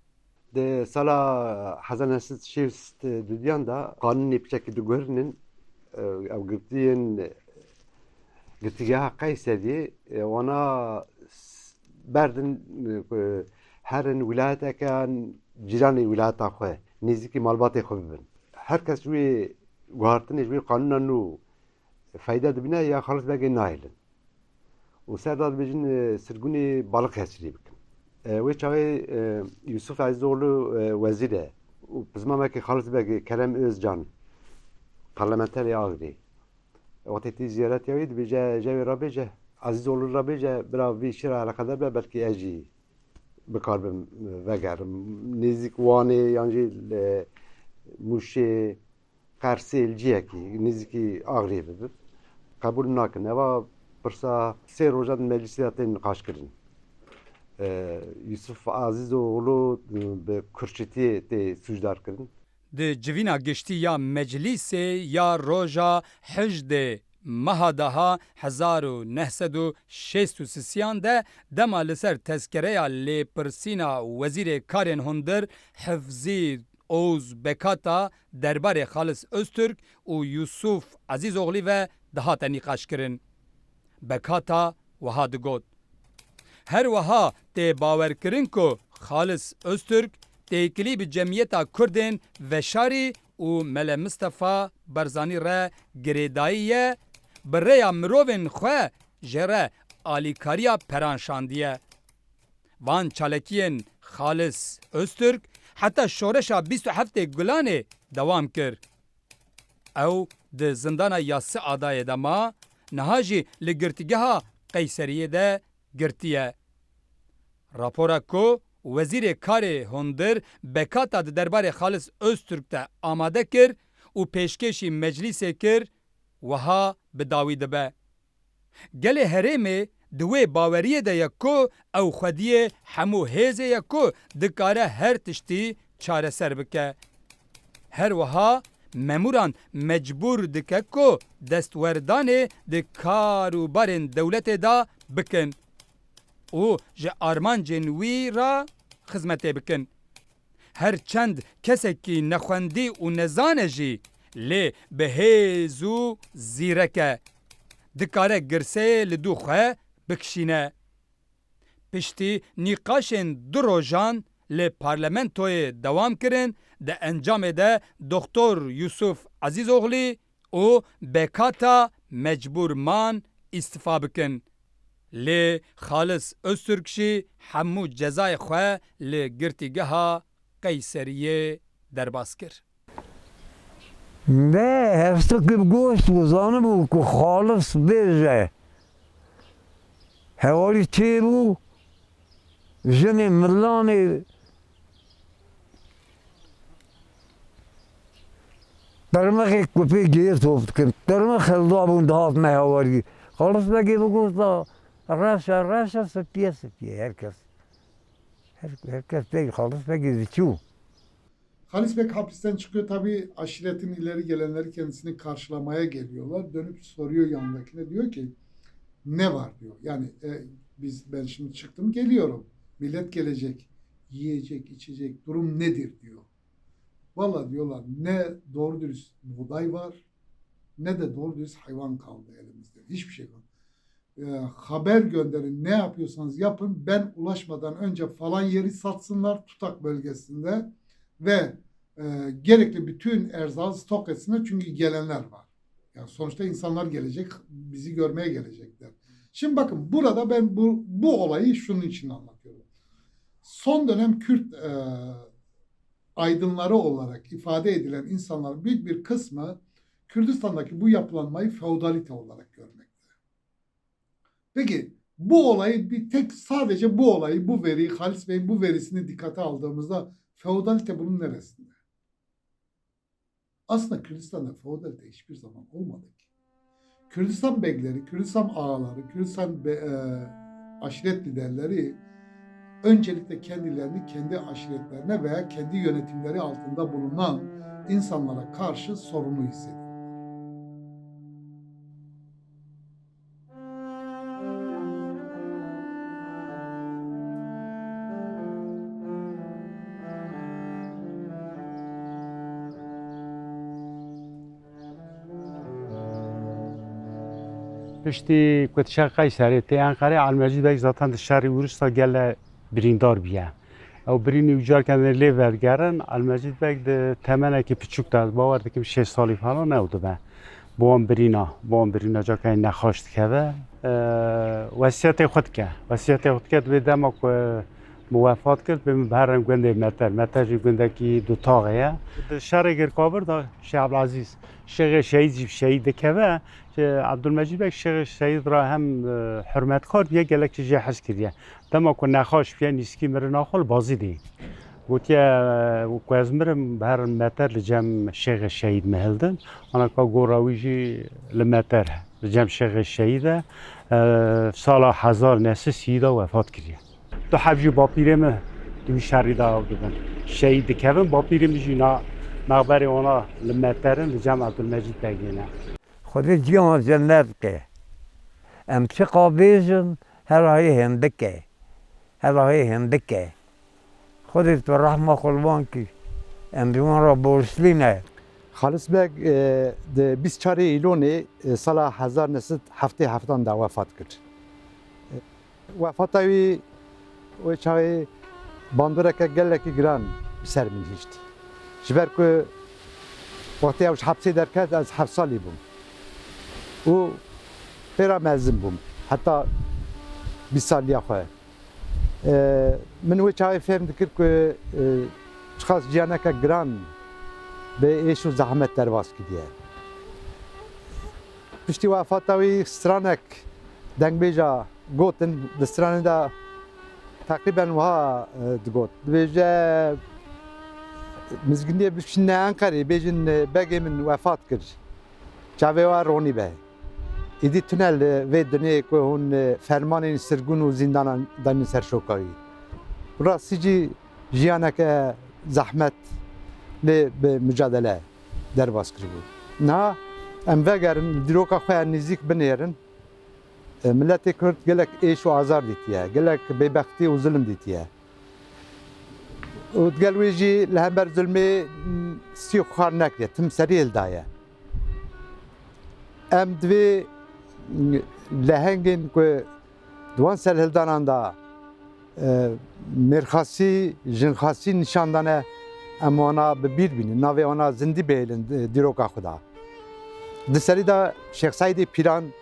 S7: Di sala hezar nesit şêst dudiyan da kanunê piçekî diguherînin ew girtiyên girtîgeha Qeyserî wana berdin herin wîlayetekan cîranê wîlayeta xwe nêzîkî malbatê xwe bibin. Herkes wê guhartinê ji wê kanûna nû feyda dibîne ya xalis vekê nahêlin. û ser da dibêjin sirgûnê balık hesirî bikin. Wê çavê Yusuf Ezîzoğlu wezîr e û bi zimanekî xalis vekê Kerem Özcan parlamenterê Agirê. Wetê tî ziyaretya wê dibêje cewê rabêje Ezîzoğlu rabêje bira vê şîra eleqedar be belkî ez jî bikar bim vegerim. Nêzik Wanê yan jî Mûşê Qersê ciyekî nêzîkî Agirê bibim. Qebûl nakin. Eva pirsa sê roja di meclisê tên nîqaşkirin. Yusuf Ezîzoğlu bi Kürtçetiyê tê sûcdarkirin.
S9: Di civîna giştî ya meclîsê ya roja hejdê meha daha 1963 de dema li ser tezkereya lêpirsîna wezîrê karên hundir Hifzî Oğuz Bekata derbarê Xalis Öztürk û Yusuf Ezîzoğlu ve dihate nîqaşkirin. Bekata wiha digot. Her wiha tê bawerkirin ku Xalis Öztürk têkilî bi cemiyeta Kurdên veşarî û Mele Mustefa Barzanî re girêdayî ye bi rêya mirovên xwe ji re alîkariya peranşandiye. Van çalekiyên Xalis Öztürk heta şoreşa 27 Gulanê dewam kir. Ew di zindana Yasî Adayê de ma niha jî li girtîgeha Qeyseriyê de girtiye. Rapora ku wezîrê karê hundir Bekata di derbarê Xalis Öztürk de amade kir û pêşkêşî meclîsê kir wiha bi dawî dibe. Gelê herêmê di wê baweriyê de ye ku ew xwediyê hemû hêzê ye ku dikare her tiştî çareser bike. Her wiha memûran mecbûr dike ku destwerdanê di karûbarên dewletê da bikin û ji armancên wî ra xizmetê bikin. Her çend kesekî nexwendî û nezane jî lê bi hêz û zîrek e. Dikare girseyê li dû xwe bikişîne. Piştî nîqaşên du rojan li parlamentoyê dewam kirin di encamê de Doktor Yusuf Ezîzoğlu û Bekata mecbûr man îstifa bikin. Lê Xalis Öztürk jî hemû cezayê xwe li girtîgeha Qeyseriyê derbas kir.
S1: Ne hevstekî goşt bû zanibû ku Xalis bêje. Hevalî çê bû jinê milanê dermexê ku pê gêr top dikin. Dermex helda bûn dihatine hevalî. Xalis vekê bigosta reşa sipiye herkes. Herkes pek Xalis vekê diçû.
S23: Halis Bek hapisten çıkıyor. Tabii aşiretin ileri gelenleri kendisini karşılamaya geliyorlar. Dönüp soruyor yanındakine. Diyor ki ne var diyor. Yani ben şimdi çıktım geliyorum. Millet gelecek. Yiyecek, içecek. Durum nedir diyor. Vallahi diyorlar ne doğru dürüst buğday var ne de doğru dürüst hayvan kaldı elimizde. Hiçbir şey kalmadı. Haber gönderin, ne yapıyorsanız yapın. Ben ulaşmadan önce falan yeri satsınlar Tutak bölgesinde ve gerekli bütün erzağı stok etsinler çünkü gelenler var. Yani sonuçta insanlar gelecek, bizi görmeye gelecekler. Şimdi bakın burada ben bu olayı şunun için anlatıyorum. Son dönem Kürt aydınları olarak ifade edilen insanların büyük bir kısmı Kürdistan'daki bu yapılanmayı feodalite olarak görmekte. Peki bu olayı sadece bu olayı, bu veriyi, Halis Bey'in bu verisini dikkate aldığımızda feodalite bunun neresinde? Aslında Kürdistan'da feodalite hiçbir zaman olmadı ki. Kürdistan beyleri, Kürdistan ağaları, Kürdistan aşiret liderleri öncelikle kendilerini kendi aşiretlerine veya kendi yönetimleri altında bulunan insanlara karşı sorumlu hissediyor.
S6: پشتی کت شقای سری تی انقره علمجید بک زاتن شهر ورستا گله بریندار بیه او برینی وجار کنه لی ورگرن علمجید بک ده تمنه که پچوک داد باور که 6 سالی فلان نبوده به بوام برینا جا که نخواشت که وصیت خود که به دما که موافقت کرد به بهرم گنده متر گنده کی دو تاغه شهر گرکابر دا شیخ عبدالعزیز شیخ شهید که عبدالمجید بک شیخ شهید را هم حرمت کرد یه گلک چیزی حس کردیه دما که نخواش بیا نیسکی مر ناخل بازی دی گوتی و از مرم بهر متر لجم شیخ شهید مهلدن آن که گوراویجی لمتر لجم شیخ شهید سال 1930 وفات کردیه تو حبجی با پیرم دوی شهری دا بودن شهید کردن با پیرم جینا مقبره اونا لمترن لجم عبدالمجید بگینه
S1: خودی جیان جنت که ام چه قابیزن هر های هندکه خودی تو رحمه قلبان کی ام دیوان را بورسلینه
S11: خالص بگ ده 24 ایلون سال 1977 دا وفات کرد وفاتوی و چای باندوره که گله کی گران سر من هیچ جبر که وقتی اوش حبسی درکت از 7 سالی بوم و پیرا مزن بوم حتی 20 سالی خواه من و چای فهم دکر که شخص جیانه که گران به ایش و زحمت درواز کردیه پشتی وفاتوی سترانک دنگ بیجا گوتن دسترانه دا تقریبا وها دگوت بیجا مزگنیه بشینه انقری بیجن بگی من وفات کرد چاوه و رونی به ایدی تونل و دنیه که هون فرمان سرگون و زندان دانی سرشوکایی راستی جی جیانه که زحمت به مجادله درباز کرد بود نه ام وگرن دروکا خواه نزیک بنیرن ملت کرد گلک ایش و آزار دیتیه گلک بیبختی و ظلم دیتیه و دگلوی جی لهمبر ظلمی سیو خوار نکریه تم سریل دایه ام دوی لهنگین که دوان سر هلدانان دا مرخاسی جنخاسی نشاندانه اما اونا ببیر بینن ناوی اونا زندی بیلن دیروکا خدا دسری دا شیخ سعید پیران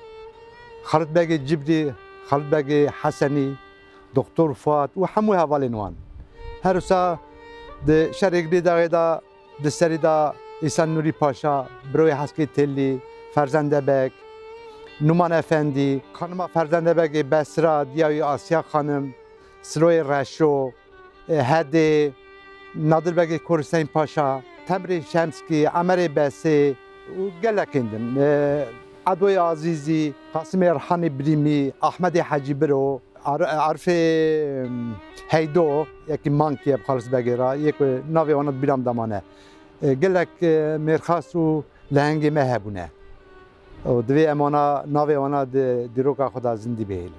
S11: خالد بگ جبری خالد بگ حسنی دکتر فؤاد و همه حوالین وان هر سا د شرقی دا دسری دا ایسان نوری پاشا بروی حسکی تلی فرزنده بگ نومان افندی خانم فرزنده بگ بسرا دیاوی آسیا خانم سروی رشو هده نادر بگ کورسین پاشا تمر شمسکی عمر بسی و گلکندن عدوی عزیزی قاسم ارحان بریمی احمد حجی برو عرف هیدو یکی مانکیه بخالص بگیره یک ناوی آنات بیرام دمانه گلک مرخاص و لهنگ مهبونه و دوی امانا ناوی آنات دیروکا خدا زندی بیل